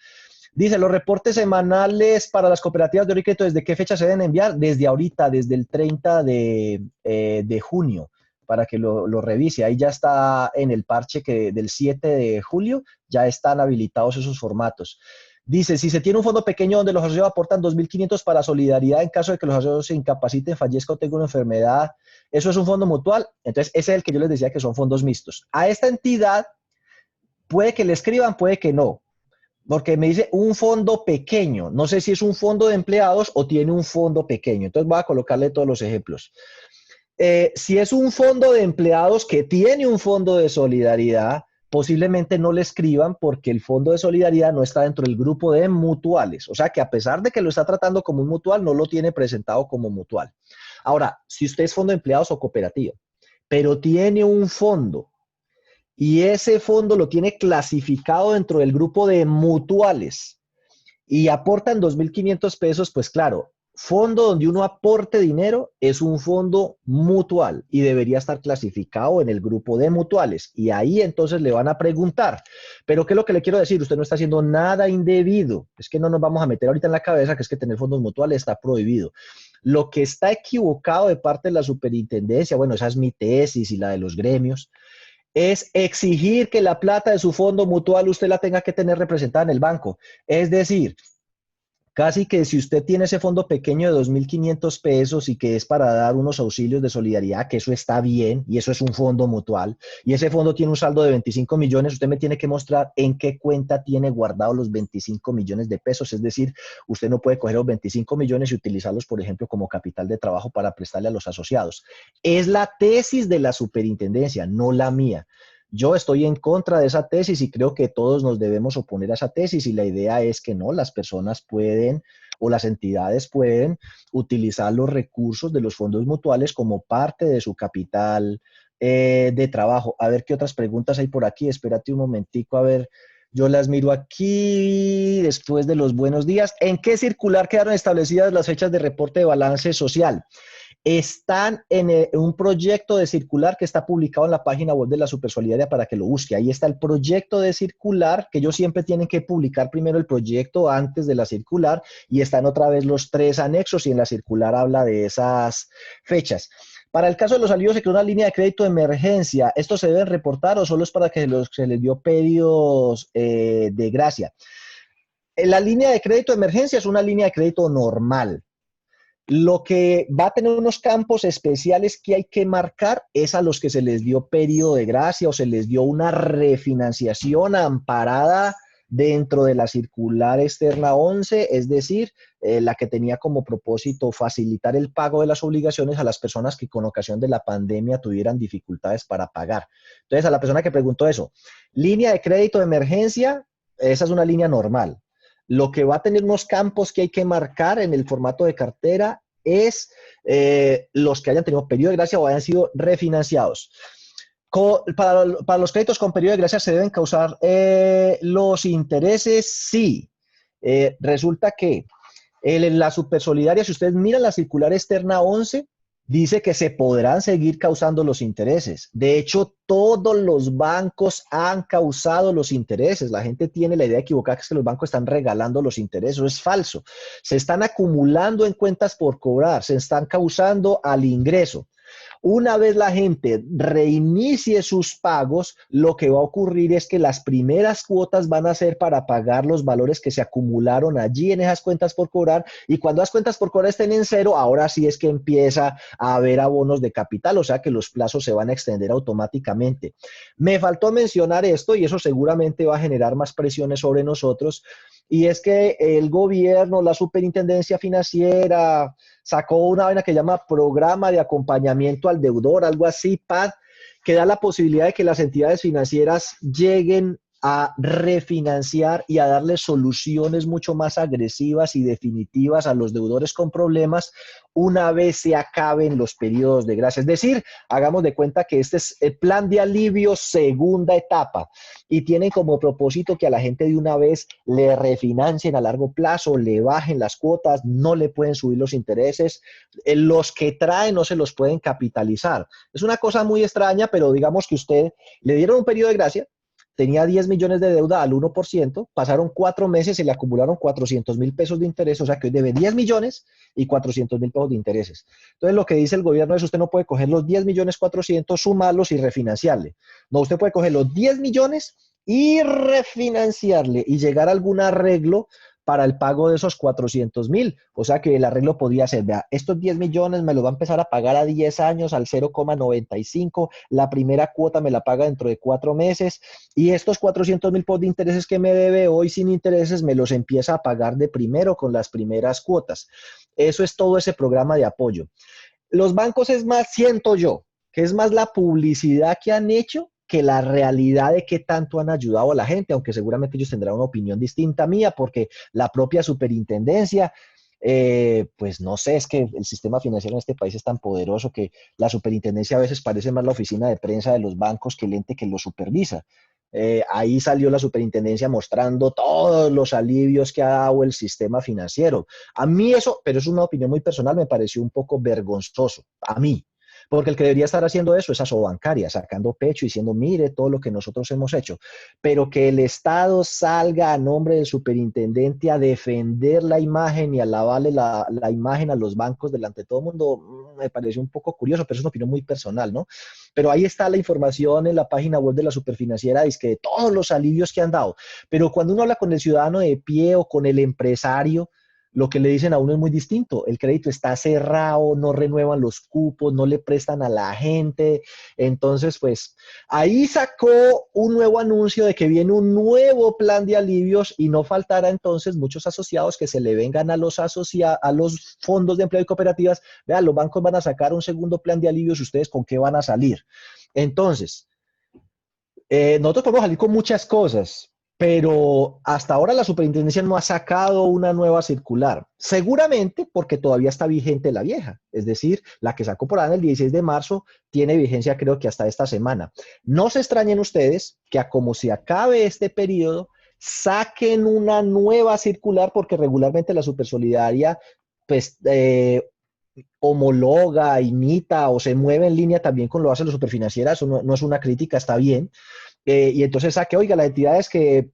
Dice, los reportes semanales para las cooperativas de oro y crédito, ¿desde qué fecha se deben enviar? Desde ahorita, desde el 30 de junio, para que lo revise. Ahí ya está en el parche que del 7 de julio, ya están habilitados esos formatos. Dice, si se tiene un fondo pequeño donde los asociados aportan 2.500 para solidaridad en caso de que los asociados se incapaciten, fallezca o tenga una enfermedad, ¿eso es un fondo mutual? Entonces, ese es el que yo les decía que son fondos mixtos. A esta entidad puede que le escriban, puede que no, porque me dice un fondo pequeño. No sé si es un fondo de empleados o tiene un fondo pequeño. Entonces voy a colocarle todos los ejemplos. Si es un fondo de empleados que tiene un fondo de solidaridad, posiblemente no le escriban porque el fondo de solidaridad no está dentro del grupo de mutuales. O sea que a pesar de que lo está tratando como un mutual, no lo tiene presentado como mutual. Ahora, si usted es fondo de empleados o cooperativa, pero tiene un fondo y ese fondo lo tiene clasificado dentro del grupo de mutuales y aportan 2.500 pesos, pues claro, fondo donde uno aporte dinero es un fondo mutual y debería estar clasificado en el grupo de mutuales. Y ahí entonces le van a preguntar, pero ¿qué es lo que le quiero decir? Usted no está haciendo nada indebido. Es que no nos vamos a meter ahorita en la cabeza que es que tener fondos mutuales está prohibido. Lo que está equivocado de parte de la superintendencia, bueno, esa es mi tesis y la de los gremios, es exigir que la plata de su fondo mutual usted la tenga que tener representada en el banco. Es decir, casi que si usted tiene ese fondo pequeño de 2.500 pesos y que es para dar unos auxilios de solidaridad, que eso está bien y eso es un fondo mutual, y ese fondo tiene un saldo de 25 millones, usted me tiene que mostrar en qué cuenta tiene guardados los 25 millones de pesos. Es decir, usted no puede coger los 25 millones y utilizarlos, por ejemplo, como capital de trabajo para prestarle a los asociados. Es la tesis de la superintendencia, no la mía. Yo estoy en contra de esa tesis y creo que todos nos debemos oponer a esa tesis y la idea es que no, las personas pueden o las entidades pueden utilizar los recursos de los fondos mutuales como parte de su capital de trabajo. A ver qué otras preguntas hay por aquí. Espérate un momentico, a ver. Yo las miro aquí después de los buenos días. ¿En qué circular quedaron establecidas las fechas de reporte de balance social? Están en un proyecto de circular que está publicado en la página web de la Supersolidaria para que lo busque. Ahí está el proyecto de circular, que ellos siempre tienen que publicar primero el proyecto antes de la circular, y están otra vez los 3 anexos y en la circular habla de esas fechas. Para el caso de los alivios se creó una línea de crédito de emergencia. ¿Esto se debe reportar o solo es para que se les dio pedidos de gracia? La línea de crédito de emergencia es una línea de crédito normal. Lo que va a tener unos campos especiales que hay que marcar es a los que se les dio periodo de gracia o se les dio una refinanciación amparada dentro de la circular externa 11, es decir, la que tenía como propósito facilitar el pago de las obligaciones a las personas que con ocasión de la pandemia tuvieran dificultades para pagar. Entonces, a la persona que preguntó eso, línea de crédito de emergencia, esa es una línea normal. Lo que va a tener unos campos que hay que marcar en el formato de cartera es los que hayan tenido periodo de gracia o hayan sido refinanciados. Para los créditos con periodo de gracia se deben causar los intereses, sí. Resulta que en la Supersolidaria, si ustedes miran la circular externa 11, dice que se podrán seguir causando los intereses. De hecho, todos los bancos han causado los intereses. La gente tiene la idea equivocada que es que los bancos están regalando los intereses. Eso es falso. Se están acumulando en cuentas por cobrar, se están causando al ingreso. Una vez la gente reinicie sus pagos, lo que va a ocurrir es que las primeras cuotas van a ser para pagar los valores que se acumularon allí en esas cuentas por cobrar, y cuando las cuentas por cobrar estén en cero, ahora sí es que empieza a haber abonos de capital, o sea que los plazos se van a extender automáticamente. Me faltó mencionar esto y eso seguramente va a generar más presiones sobre nosotros, y es que el gobierno, la superintendencia financiera, sacó una vaina que llama Programa de Acompañamiento al Deudor, algo así, PAD, que da la posibilidad de que las entidades financieras lleguen a refinanciar y a darle soluciones mucho más agresivas y definitivas a los deudores con problemas una vez se acaben los periodos de gracia. Es decir, hagamos de cuenta que este es el plan de alivio segunda etapa y tienen como propósito que a la gente de una vez le refinancien a largo plazo, le bajen las cuotas, no le pueden subir los intereses, los que traen no se los pueden capitalizar. Es una cosa muy extraña, pero digamos que usted le dieron un periodo de gracia, tenía 10 millones de deuda al 1%, pasaron 4 meses y le acumularon 400,000 pesos de interés, o sea que hoy debe 10 millones y 400,000 pesos de intereses. Entonces lo que dice el gobierno es usted no puede coger los 10 millones 400, sumarlos y refinanciarle. No, usted puede coger los 10 millones y refinanciarle y llegar a algún arreglo para el pago de esos 400,000. O sea que el arreglo podría ser, vea, estos 10 millones me los va a empezar a pagar a 10 años al 0,95, la primera cuota me la paga dentro de 4 meses y estos 400,000 por de intereses que me debe hoy sin intereses me los empieza a pagar de primero con las primeras cuotas. Eso es todo ese programa de apoyo. Los bancos es más, siento yo, que es más la publicidad que han hecho que la realidad de qué tanto han ayudado a la gente, aunque seguramente ellos tendrán una opinión distinta a mía, porque la propia superintendencia, pues no sé, es que el sistema financiero en este país es tan poderoso que la superintendencia a veces parece más la oficina de prensa de los bancos que el ente que lo supervisa. Ahí salió la superintendencia mostrando todos los alivios que ha dado el sistema financiero. A mí eso, pero es una opinión muy personal, me pareció un poco vergonzoso, a mí. Porque el que debería estar haciendo eso es Asobancaria, sacando pecho y diciendo, mire todo lo que nosotros hemos hecho. Pero que el Estado salga a nombre del superintendente a defender la imagen y a lavarle la imagen a los bancos delante de todo el mundo, me pareció un poco curioso, pero es una opinión muy personal, ¿no? Pero ahí está la información en la página web de la Superfinanciera, es que de todos los alivios que han dado. Pero cuando uno habla con el ciudadano de pie o con el empresario, lo que le dicen a uno es muy distinto. El crédito está cerrado, no renuevan los cupos, no le prestan a la gente. Entonces, pues ahí sacó un nuevo anuncio de que viene un nuevo plan de alivios y no faltará entonces muchos asociados que se le vengan a los, a los fondos de empleo y cooperativas. Vean, los bancos van a sacar un segundo plan de alivios, ¿ustedes con qué van a salir? Entonces, nosotros podemos salir con muchas cosas, pero hasta ahora la superintendencia no ha sacado una nueva circular. Seguramente porque todavía está vigente la vieja. Es decir, la que sacó por ahí el 16 de marzo tiene vigencia creo que hasta esta semana. No se extrañen ustedes que a como se acabe este periodo, saquen una nueva circular porque regularmente la Supersolidaria pues homologa, imita o se mueve en línea también con lo que hace la Superfinanciera. Eso no es una crítica, está bien. Y entonces saque, oiga, las entidades que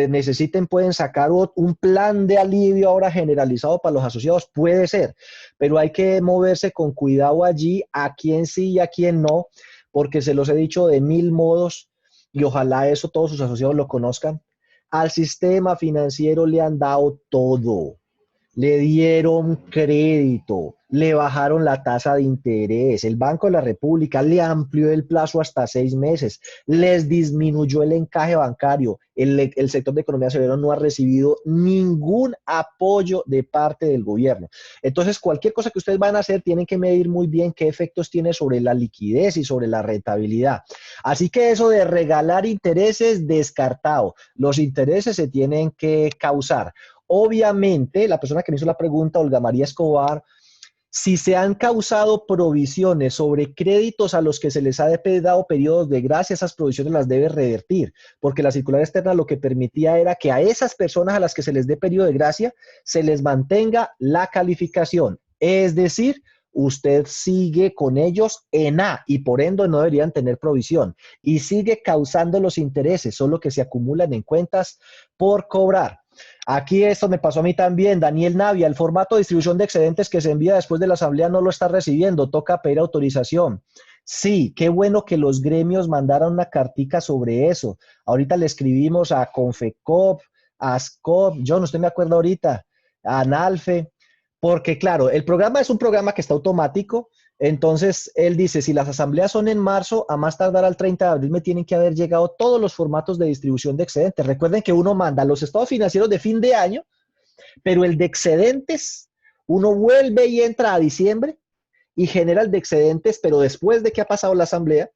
necesiten pueden sacar un plan de alivio ahora generalizado para los asociados, puede ser, pero hay que moverse con cuidado allí, a quién sí y a quién no, porque se los he dicho de mil modos y ojalá eso todos sus asociados lo conozcan. Al sistema financiero le han dado todo. Le dieron crédito, le bajaron la tasa de interés, el Banco de la República le amplió el plazo hasta 6 meses, les disminuyó el encaje bancario, el sector de economía severo no ha recibido ningún apoyo de parte del gobierno. Entonces, cualquier cosa que ustedes van a hacer, tienen que medir muy bien qué efectos tiene sobre la liquidez y sobre la rentabilidad. Así que eso de regalar intereses, descartado. Los intereses se tienen que causar. Obviamente, la persona que me hizo la pregunta, Olga María Escobar, si se han causado provisiones sobre créditos a los que se les ha dado periodos de gracia, esas provisiones las debe revertir, porque la circular externa lo que permitía era que a esas personas a las que se les dé periodo de gracia se les mantenga la calificación. Es decir, usted sigue con ellos en A y por ende no deberían tener provisión y sigue causando los intereses, solo que se acumulan en cuentas por cobrar. Aquí esto me pasó a mí también, Daniel Navia, el formato de distribución de excedentes que se envía después de la asamblea no lo está recibiendo, toca pedir autorización. Sí, qué bueno que los gremios mandaron una cartica sobre eso. Ahorita le escribimos a Confecop, a SCOP, yo no estoy me acuerdo ahorita, a Analfe, porque claro, el programa es un programa que está automático, entonces él dice, si las asambleas son en marzo, a más tardar al 30 de abril me tienen que haber llegado todos los formatos de distribución de excedentes. Recuerden que uno manda los estados financieros de fin de año, pero el de excedentes, uno vuelve y entra a diciembre y genera el de excedentes, pero después de que ha pasado la asamblea,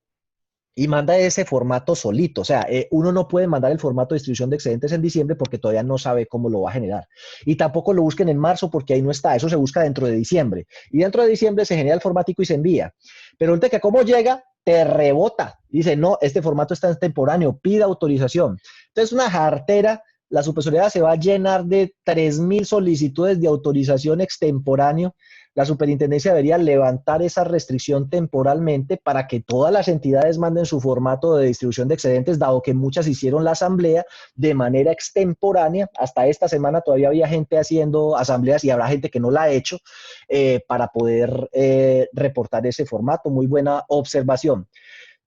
y manda ese formato solito. O sea, uno no puede mandar el formato de distribución de excedentes en diciembre porque todavía no sabe cómo lo va a generar. Y tampoco lo busquen en marzo porque ahí no está. Eso se busca dentro de diciembre. Y dentro de diciembre se genera el formático y se envía. Pero ahorita que cómo llega, te rebota. Dice, no, este formato está extemporáneo, pida autorización. Entonces, una jartera, la supersolidaria se va a llenar de 3.000 solicitudes de autorización extemporáneo. La superintendencia debería levantar esa restricción temporalmente para que todas las entidades manden su formato de distribución de excedentes, dado que muchas hicieron la asamblea de manera extemporánea. Hasta esta semana todavía había gente haciendo asambleas y habrá gente que no la ha hecho para poder reportar ese formato. Muy buena observación.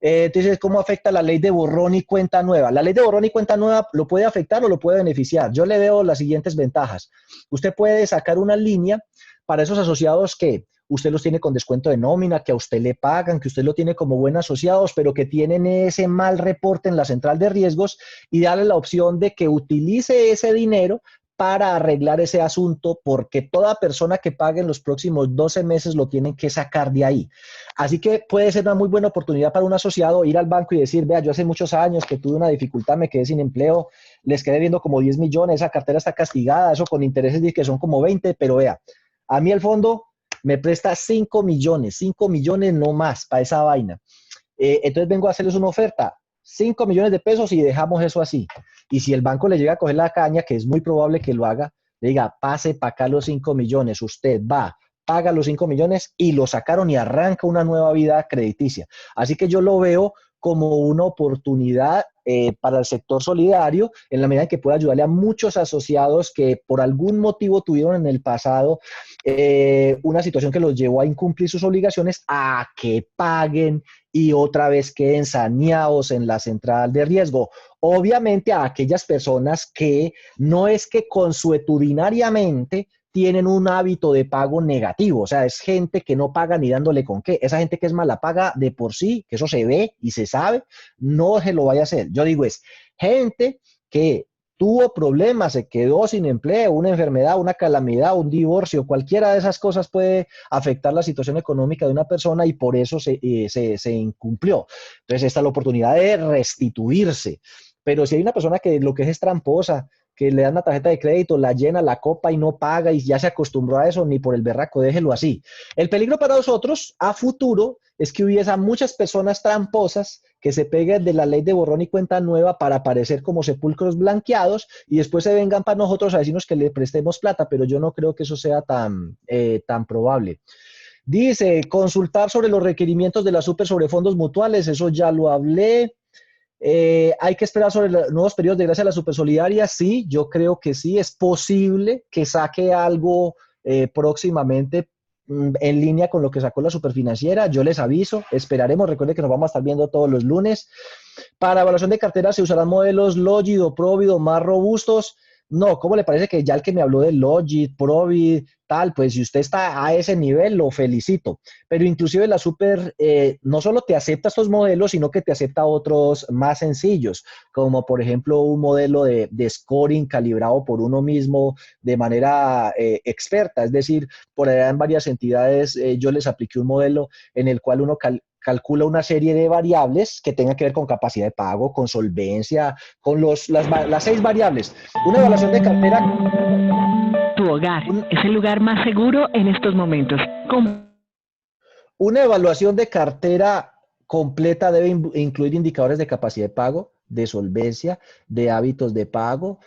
Entonces, ¿cómo afecta la ley de borrón y cuenta nueva? La ley de borrón y cuenta nueva lo puede afectar o lo puede beneficiar. Yo le veo las siguientes ventajas. Usted puede sacar una línea para esos asociados que usted los tiene con descuento de nómina, que a usted le pagan, que usted lo tiene como buen asociados, pero que tienen ese mal reporte en la central de riesgos y darle la opción de que utilice ese dinero para arreglar ese asunto, porque toda persona que pague en los próximos 12 meses lo tienen que sacar de ahí. Así que puede ser una muy buena oportunidad para un asociado ir al banco y decir, vea, yo hace muchos años que tuve una dificultad, me quedé sin empleo, les quedé viendo como 10 millones, esa cartera está castigada, eso con intereses que son como 20, pero vea, a mí el fondo me presta 5 millones no más para esa vaina. Entonces vengo a hacerles una oferta, 5 millones de pesos y dejamos eso así. Y si el banco le llega a coger la caña, que es muy probable que lo haga, le diga, pase para acá los 5 millones, usted va, paga los 5 millones y lo sacaron y arranca una nueva vida crediticia. Así que yo lo veo como una oportunidad para el sector solidario, en la medida en que pueda ayudarle a muchos asociados que por algún motivo tuvieron en el pasado una situación que los llevó a incumplir sus obligaciones, a que paguen y otra vez queden saneados en la central de riesgo. Obviamente a aquellas personas que no es que consuetudinariamente tienen un hábito de pago negativo, o sea, es gente que no paga ni dándole con qué, esa gente que es mala paga de por sí, que eso se ve y se sabe, no se lo vaya a hacer. Yo digo es gente que tuvo problemas, se quedó sin empleo, una enfermedad, una calamidad, un divorcio, cualquiera de esas cosas puede afectar la situación económica de una persona y por eso se incumplió. Entonces, esta es la oportunidad de restituirse. Pero si hay una persona que lo que es tramposa, que le dan una tarjeta de crédito, la llena, la copa y no paga y ya se acostumbró a eso, ni por el berraco, déjelo así. El peligro para nosotros a futuro es que hubiese muchas personas tramposas que se peguen de la ley de borrón y cuenta nueva para aparecer como sepulcros blanqueados y después se vengan para nosotros a decirnos que le prestemos plata, pero yo no creo que eso sea tan probable. Dice, consultar sobre los requerimientos de la super sobre fondos mutuales, eso ya lo hablé. Hay que esperar sobre los nuevos periodos de gracia a la Supersolidaria. Sí, yo creo que sí, es posible que saque algo próximamente en línea con lo que sacó la Superfinanciera. Yo les aviso, esperaremos. Recuerden que nos vamos a estar viendo todos los lunes. Para evaluación de cartera se usarán modelos Logid o Provid o más robustos. No, ¿cómo le parece que ya el que me habló de Logid, Provid, tal, pues si usted está a ese nivel, lo felicito. Pero inclusive la Super no solo te acepta estos modelos, sino que te acepta otros más sencillos, como por ejemplo un modelo de scoring calibrado por uno mismo de manera experta. Es decir, por allá en varias entidades yo les apliqué un modelo en el cual uno calcula una serie de variables que tengan que ver con capacidad de pago, con solvencia, con las 6 variables. Una evaluación de cartera. Tu hogar es el lugar más seguro en estos momentos. Una evaluación de cartera completa debe incluir indicadores de capacidad de pago, de solvencia, de hábitos de pago,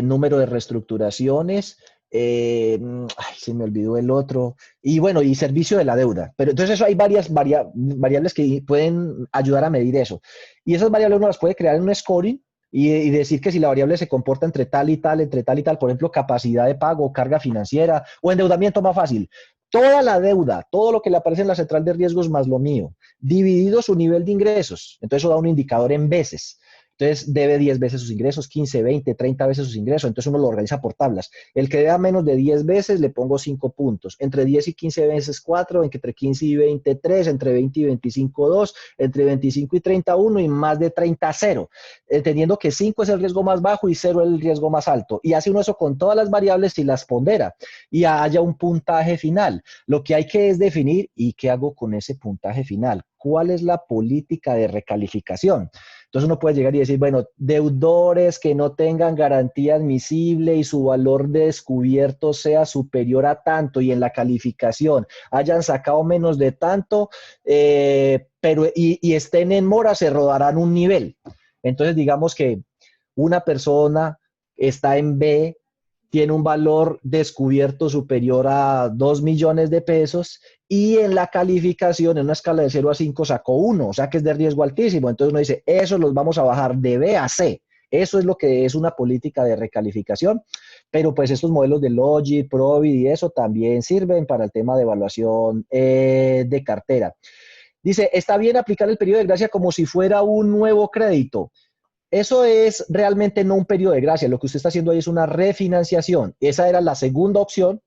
número de reestructuraciones, se me olvidó el otro, y bueno, y servicio de la deuda. Pero entonces eso hay varias variables que pueden ayudar a medir eso. Y esas variables uno las puede crear en un scoring y decir que si la variable se comporta entre tal y tal, entre tal y tal, por ejemplo, capacidad de pago, carga financiera o endeudamiento más fácil. Toda la deuda, todo lo que le aparece en la central de riesgos más lo mío, dividido su nivel de ingresos. Entonces eso da un indicador en veces. Entonces debe 10 veces sus ingresos, 15, 20, 30 veces sus ingresos. Entonces uno lo organiza por tablas. El que deba menos de 10 veces le pongo 5 puntos. Entre 10 y 15 veces 4, entre 15 y 20 3, entre 20 y 25 2, entre 25 y 30 1 y más de 30 0. Entendiendo que 5 es el riesgo más bajo y 0 es el riesgo más alto. Y hace uno eso con todas las variables y las pondera. Y haya un puntaje final. Lo que hay que es definir, ¿y qué hago con ese puntaje final? ¿Cuál es la política de recalificación? Entonces uno puede llegar y decir, bueno, deudores que no tengan garantía admisible y su valor de descubierto sea superior a tanto y en la calificación hayan sacado menos de tanto, y estén en mora, se rodarán un nivel. Entonces digamos que una persona está en B, tiene un valor descubierto superior a 2 millones de pesos y en la calificación, en una escala de 0 a 5, sacó 1, o sea que es de riesgo altísimo. Entonces uno dice, eso los vamos a bajar de B a C. Eso es lo que es una política de recalificación, pero pues estos modelos de Logi, Provid y eso también sirven para el tema de evaluación de cartera. Dice, está bien aplicar el periodo de gracia como si fuera un nuevo crédito. Eso es realmente no un periodo de gracia. Lo que usted está haciendo ahí es una refinanciación. Esa era la segunda opción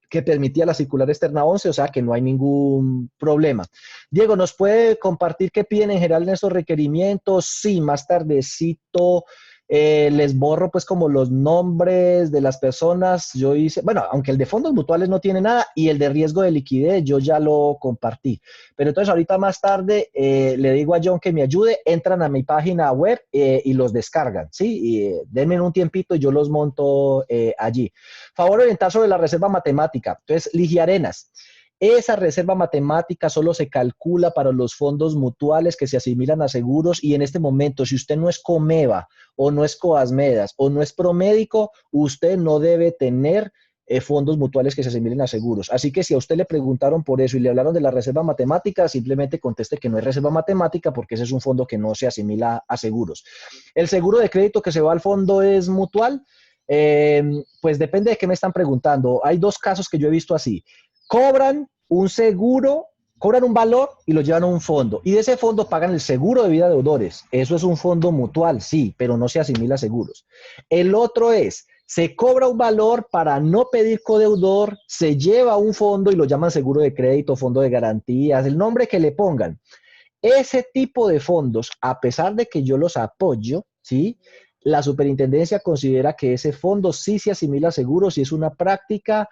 que permitía la circular externa 11, o sea que no hay ningún problema. Diego, ¿nos puede compartir qué piden en general en esos requerimientos? Sí, más tardecito les borro pues como los nombres de las personas. Yo hice, bueno, aunque el de fondos mutuales no tiene nada y el de riesgo de liquidez yo ya lo compartí. Pero entonces ahorita más tarde le digo a John que me ayude, entran a mi página web y los descargan, ¿sí? Y denme un tiempito y yo los monto allí. Favor orientar sobre la reserva matemática. Entonces, Ligia Arenas. Esa reserva matemática solo se calcula para los fondos mutuales que se asimilan a seguros y en este momento, si usted no es Comeva o no es Coasmedas o no es Promédico, usted no debe tener fondos mutuales que se asimilen a seguros. Así que si a usted le preguntaron por eso y le hablaron de la reserva matemática, simplemente conteste que no es reserva matemática porque ese es un fondo que no se asimila a seguros. El seguro de crédito que se va al fondo es mutual. Pues depende de qué me están preguntando. Hay dos casos que yo he visto así. Cobran un seguro, cobran un valor y lo llevan a un fondo. Y de ese fondo pagan el seguro de vida de deudores. Eso es un fondo mutual, sí, pero no se asimila a seguros. El otro es, se cobra un valor para no pedir codeudor, se lleva a un fondo y lo llaman seguro de crédito, fondo de garantías, el nombre que le pongan. Ese tipo de fondos, a pesar de que yo los apoyo, ¿sí? La superintendencia considera que ese fondo sí se asimila a seguros y es una práctica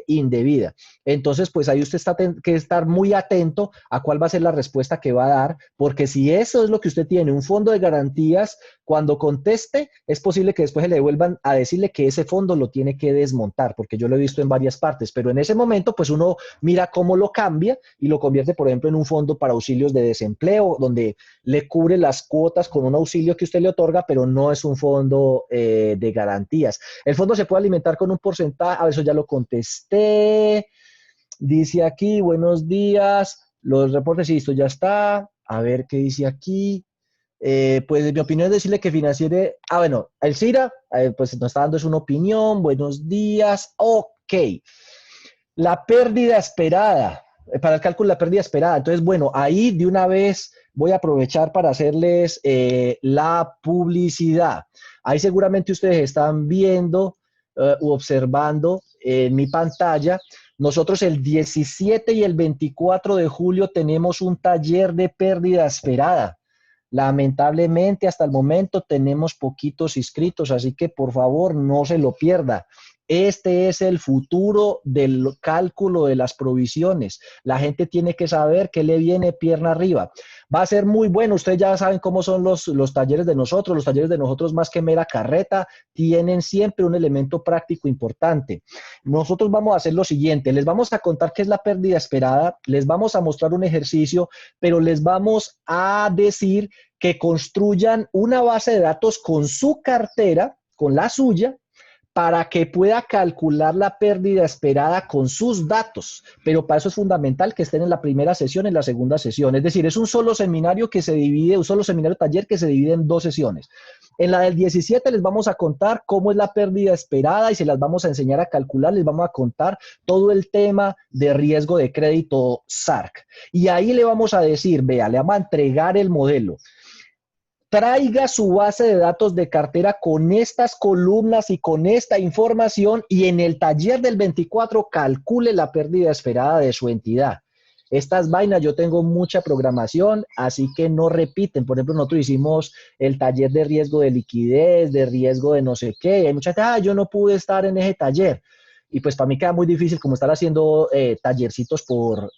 indebida. Entonces, pues ahí usted está que estar muy atento a cuál va a ser la respuesta que va a dar, porque si eso es lo que usted tiene, un fondo de garantías, cuando conteste, es posible que después le vuelvan a decirle que ese fondo lo tiene que desmontar, porque yo lo he visto en varias partes, pero en ese momento, pues uno mira cómo lo cambia y lo convierte, por ejemplo, en un fondo para auxilios de desempleo, donde le cubre las cuotas con un auxilio que usted le otorga, pero no es un fondo de garantías. El fondo se puede alimentar con un porcentaje, a eso ya lo contesté. Dice aquí, buenos días, los reportes, y esto ya está. A ver qué dice aquí. Pues mi opinión es decirle que financiere, bueno, el CIRA, pues nos está dando es una opinión, buenos días, ok. La pérdida esperada, para el cálculo de la pérdida esperada. Entonces, bueno, ahí de una vez voy a aprovechar para hacerles la publicidad. Ahí seguramente ustedes están viendo u observando en mi pantalla. Nosotros el 17 y el 24 de julio tenemos un taller de pérdida esperada. Lamentablemente, hasta el momento tenemos poquitos inscritos, así que por favor no se lo pierda. Este es el futuro del cálculo de las provisiones. La gente tiene que saber qué le viene pierna arriba. Va a ser muy bueno. Ustedes ya saben cómo son los talleres de nosotros. Los talleres de nosotros, más que mera carreta, tienen siempre un elemento práctico importante. Nosotros vamos a hacer lo siguiente. Les vamos a contar qué es la pérdida esperada. Les vamos a mostrar un ejercicio, pero les vamos a decir que construyan una base de datos con su cartera, con la suya, para que pueda calcular la pérdida esperada con sus datos. Pero para eso es fundamental que estén en la primera sesión, en la segunda sesión. Es decir, es un solo seminario que se divide, un solo seminario taller que se divide en dos sesiones. En la del 17 les vamos a contar cómo es la pérdida esperada y se las vamos a enseñar a calcular, les vamos a contar todo el tema de riesgo de crédito SARC. Y ahí le vamos a decir, vea, le vamos a entregar el modelo. Traiga su base de datos de cartera con estas columnas y con esta información y en el taller del 24 calcule la pérdida esperada de su entidad. Estas vainas yo tengo mucha programación, así que no repiten. Por ejemplo, nosotros hicimos el taller de riesgo de liquidez, de riesgo de no sé qué. Y hay mucha gente, yo no pude estar en ese taller. Y pues para mí queda muy difícil como estar haciendo tallercitos por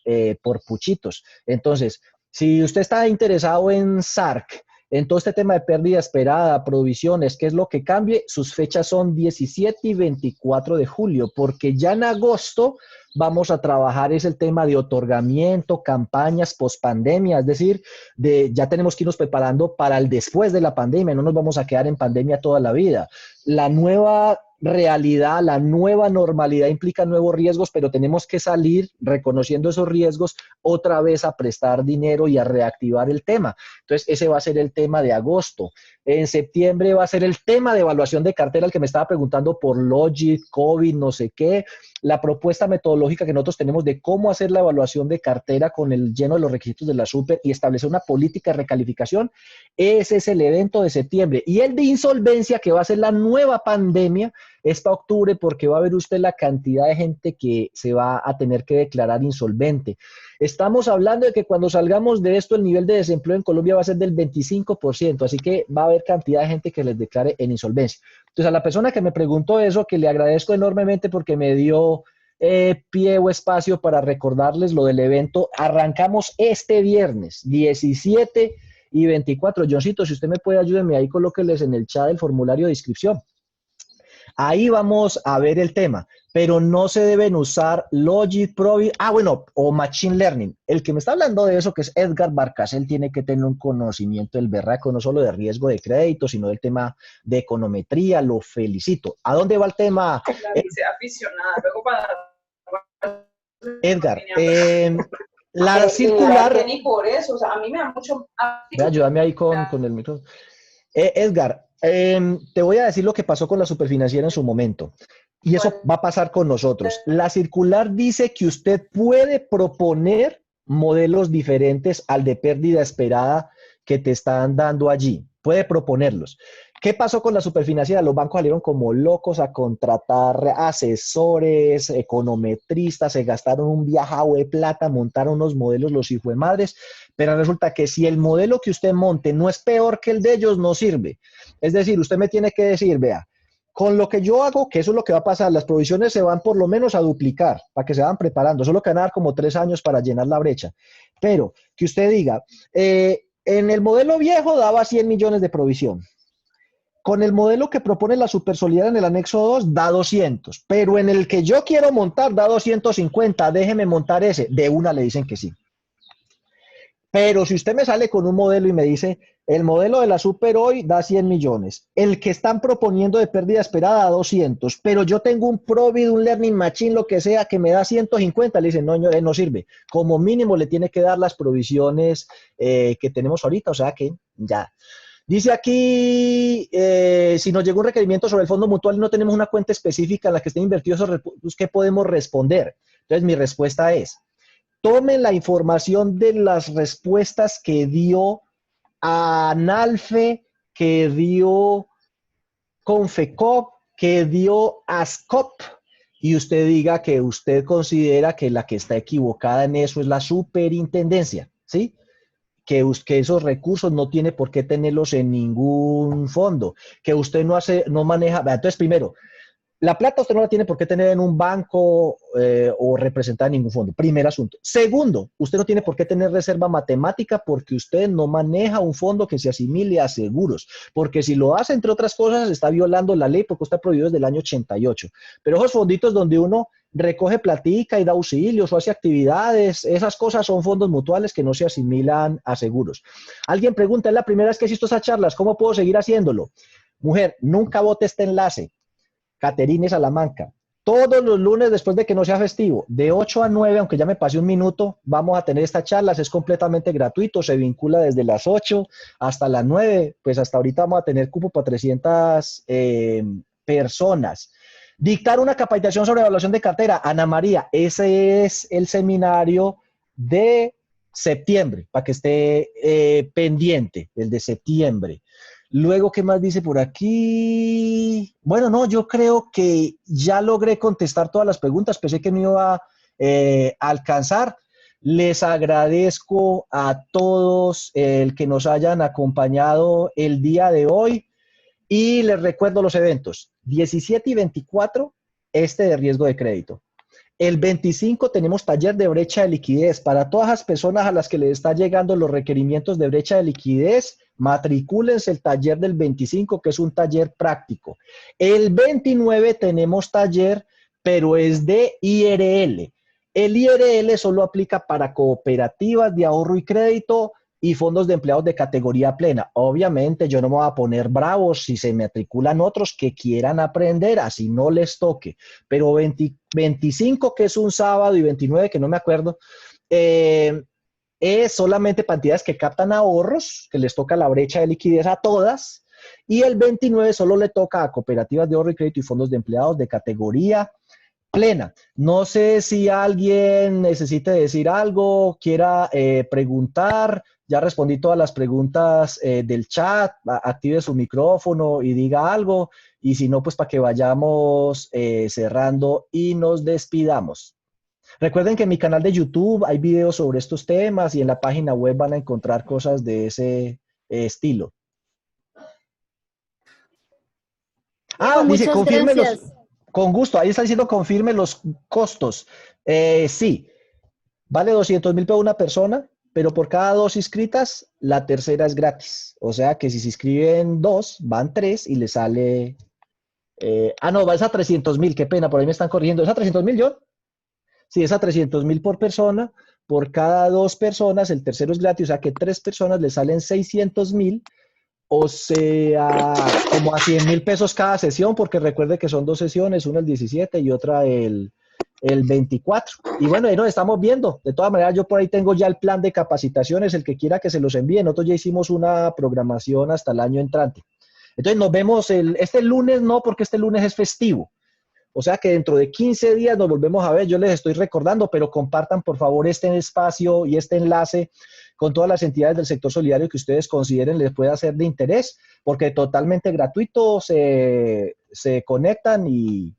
puchitos. Entonces, si usted está interesado en SARC, en todo este tema de pérdida esperada, provisiones, qué es lo que cambie, sus fechas son 17 y 24 de julio, porque ya en agosto vamos a trabajar es el tema de otorgamiento, campañas post-pandemia, es decir, ya tenemos que irnos preparando para el después de la pandemia, no nos vamos a quedar en pandemia toda la vida. La nueva realidad, la nueva normalidad implica nuevos riesgos, pero tenemos que salir reconociendo esos riesgos otra vez a prestar dinero y a reactivar el tema. Entonces, ese va a ser el tema de agosto. En septiembre va a ser el tema de evaluación de cartera, el que me estaba preguntando por Logic, COVID, no sé qué. La propuesta metodológica que nosotros tenemos de cómo hacer la evaluación de cartera con el lleno de los requisitos de la super y establecer una política de recalificación, ese es el evento de septiembre. Y el de insolvencia, que va a ser la nueva pandemia, es para octubre porque va a ver usted la cantidad de gente que se va a tener que declarar insolvente. Estamos hablando de que cuando salgamos de esto, el nivel de desempleo en Colombia va a ser del 25%, así que va a haber cantidad de gente que les declare en insolvencia. Entonces, a la persona que me preguntó eso, que le agradezco enormemente porque me dio pie o espacio para recordarles lo del evento, arrancamos este viernes, 17 y 24. Johncito, si usted me puede, ayúdenme ahí, colóqueles en el chat el formulario de inscripción. Ahí vamos a ver el tema, pero no se deben usar Logic, Provi, o Machine Learning. El que me está hablando de eso, que es Edgar Barcas, él tiene que tener un conocimiento del berraco, no solo de riesgo de crédito, sino del tema de econometría. Lo felicito. ¿A dónde va el tema? La dice aficionada, luego para... Edgar, la circular... Ni por eso, o sea, a mí me da mucho... Ayúdame ahí con el micrófono. Edgar, te voy a decir lo que pasó con la superfinanciera en su momento. Y eso va a pasar con nosotros. La circular dice que usted puede proponer modelos diferentes al de pérdida esperada que te están dando allí. Puede proponerlos. ¿Qué pasó con la superfinanciera? Los bancos salieron como locos a contratar asesores, econometristas, se gastaron un viajado de plata, montaron unos modelos los hijuemadres, pero resulta que si el modelo que usted monte no es peor que el de ellos, no sirve. Es decir, usted me tiene que decir, vea, con lo que yo hago, que eso es lo que va a pasar, las provisiones se van por lo menos a duplicar, para que se van preparando, solo que van a dar como 3 años para llenar la brecha. Pero que usted diga, en el modelo viejo daba 100 millones de provisión. Con el modelo que propone la Supersolidaria en el anexo 2, da 200. Pero en el que yo quiero montar, da 250. Déjeme montar ese. De una le dicen que sí. Pero si usted me sale con un modelo y me dice, el modelo de la Super hoy da 100 millones. El que están proponiendo de pérdida esperada da 200. Pero yo tengo un Provid, un Learning Machine, lo que sea, que me da 150. Le dicen, no, no sirve. Como mínimo le tiene que dar las provisiones que tenemos ahorita. O sea que ya... Dice aquí, si nos llegó un requerimiento sobre el fondo mutual y no tenemos una cuenta específica en la que estén invertidos esos recursos, ¿qué podemos responder? Entonces, mi respuesta es, tomen la información de las respuestas que dio ANALFE, que dio Confecop, que dio ASCOP, y usted diga que usted considera que la que está equivocada en eso es la superintendencia, ¿sí? Que esos recursos no tiene por qué tenerlos en ningún fondo, que usted no maneja, entonces primero, la plata usted no la tiene por qué tener en un banco o representada en ningún fondo, primer asunto. Segundo, usted no tiene por qué tener reserva matemática porque usted no maneja un fondo que se asimile a seguros, porque si lo hace, entre otras cosas, está violando la ley porque está prohibido desde el año 88. Pero esos fonditos donde uno recoge platica y da auxilios o hace actividades, esas cosas son fondos mutuales que no se asimilan a seguros. Alguien pregunta, es la primera vez que asisto a esas charlas, ¿cómo puedo seguir haciéndolo? Mujer, nunca bote este enlace. Caterine Salamanca, Todos los lunes después de que no sea festivo, de 8 a 9, aunque ya me pasé un minuto, vamos a tener estas charlas, es completamente gratuito, se vincula desde las 8 hasta las 9, pues hasta ahorita vamos a tener cupo para 300 personas. Dictar una capacitación sobre evaluación de cartera, Ana María, ese es el seminario de septiembre, para que esté pendiente, el de septiembre. Luego, ¿qué más dice por aquí? Bueno, no, yo creo que ya logré contestar todas las preguntas, pensé que no iba a alcanzar. Les agradezco a todos el que nos hayan acompañado el día de hoy y les recuerdo los eventos. 17 y 24, este de riesgo de crédito. El 25 tenemos taller de brecha de liquidez. Para todas las personas a las que les están llegando los requerimientos de brecha de liquidez, matricúlense el taller del 25, que es un taller práctico. El 29 tenemos taller, pero es de IRL. El IRL solo aplica para cooperativas de ahorro y crédito y fondos de empleados de categoría plena. Obviamente yo no me voy a poner bravos si se matriculan otros que quieran aprender, así no les toque. Pero 25, que es un sábado, y 29, que no me acuerdo, es solamente para entidades que captan ahorros, que les toca la brecha de liquidez a todas, y el 29 solo le toca a cooperativas de ahorro y crédito y fondos de empleados de categoría plena. No sé si alguien necesite decir algo, quiera preguntar. Ya respondí todas las preguntas del chat. Active su micrófono y diga algo. Y si no, pues para que vayamos cerrando y nos despidamos. Recuerden que en mi canal de YouTube hay videos sobre estos temas y en la página web van a encontrar cosas de ese estilo. Ah, dice, Muchas confirme los, gracias. con gusto, ahí está diciendo confirme los costos. Sí, vale 200.000 para una persona, pero por cada 2 inscritas, la tercera es gratis. O sea que si se inscriben 2, van 3 y le sale... no, va a 300.000, qué pena, por ahí me están corrigiendo. ¿Es a 300.000, John? Sí, es a 300.000 por persona. Por cada 2 personas, el tercero es gratis, o sea que 3 personas le salen 600.000. O sea, como a 100.000 pesos cada sesión, porque recuerde que son 2 sesiones, una el 17 y otra el 24. Y bueno, ahí nos estamos viendo. De todas maneras, yo por ahí tengo ya el plan de capacitaciones, el que quiera que se los envíe. Nosotros ya hicimos una programación hasta el año entrante. Entonces nos vemos este lunes, no, porque este lunes es festivo. O sea que dentro de 15 días nos volvemos a ver. Yo les estoy recordando, pero compartan por favor este espacio y este enlace con todas las entidades del sector solidario que ustedes consideren les pueda ser de interés, porque totalmente gratuito se conectan y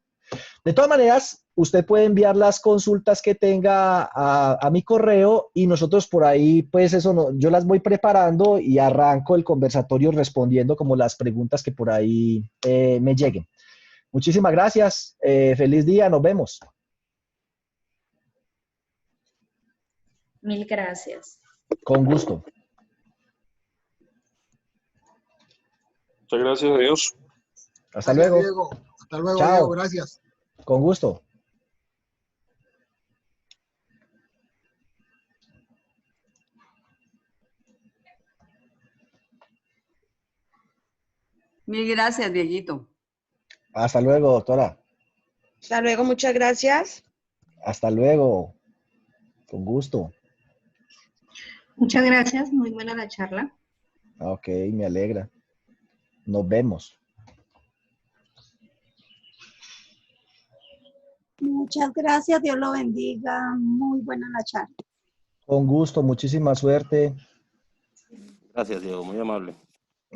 de todas maneras usted puede enviar las consultas que tenga a mi correo y nosotros por ahí, pues eso, no, yo las voy preparando y arranco el conversatorio respondiendo como las preguntas que por ahí me lleguen. Muchísimas gracias. Feliz día. Nos vemos. Mil gracias. Con gusto. Muchas gracias, adiós. Hasta Gracias, luego. Diego. Hasta luego, Chao. Diego. Gracias. Con gusto. Mil gracias, Dieguito. Hasta luego, doctora. Hasta luego, muchas gracias. Hasta luego. Con gusto. Muchas gracias, muy buena la charla. Ok, me alegra. Nos vemos. Muchas gracias, Dios lo bendiga. Muy buena la charla. Con gusto, muchísima suerte. Gracias, Diego, muy amable.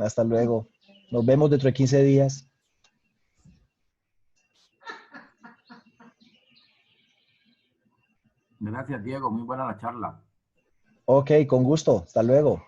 Hasta luego. Nos vemos dentro de 15 días. Gracias, Diego. Muy buena la charla. Ok, con gusto. Hasta luego.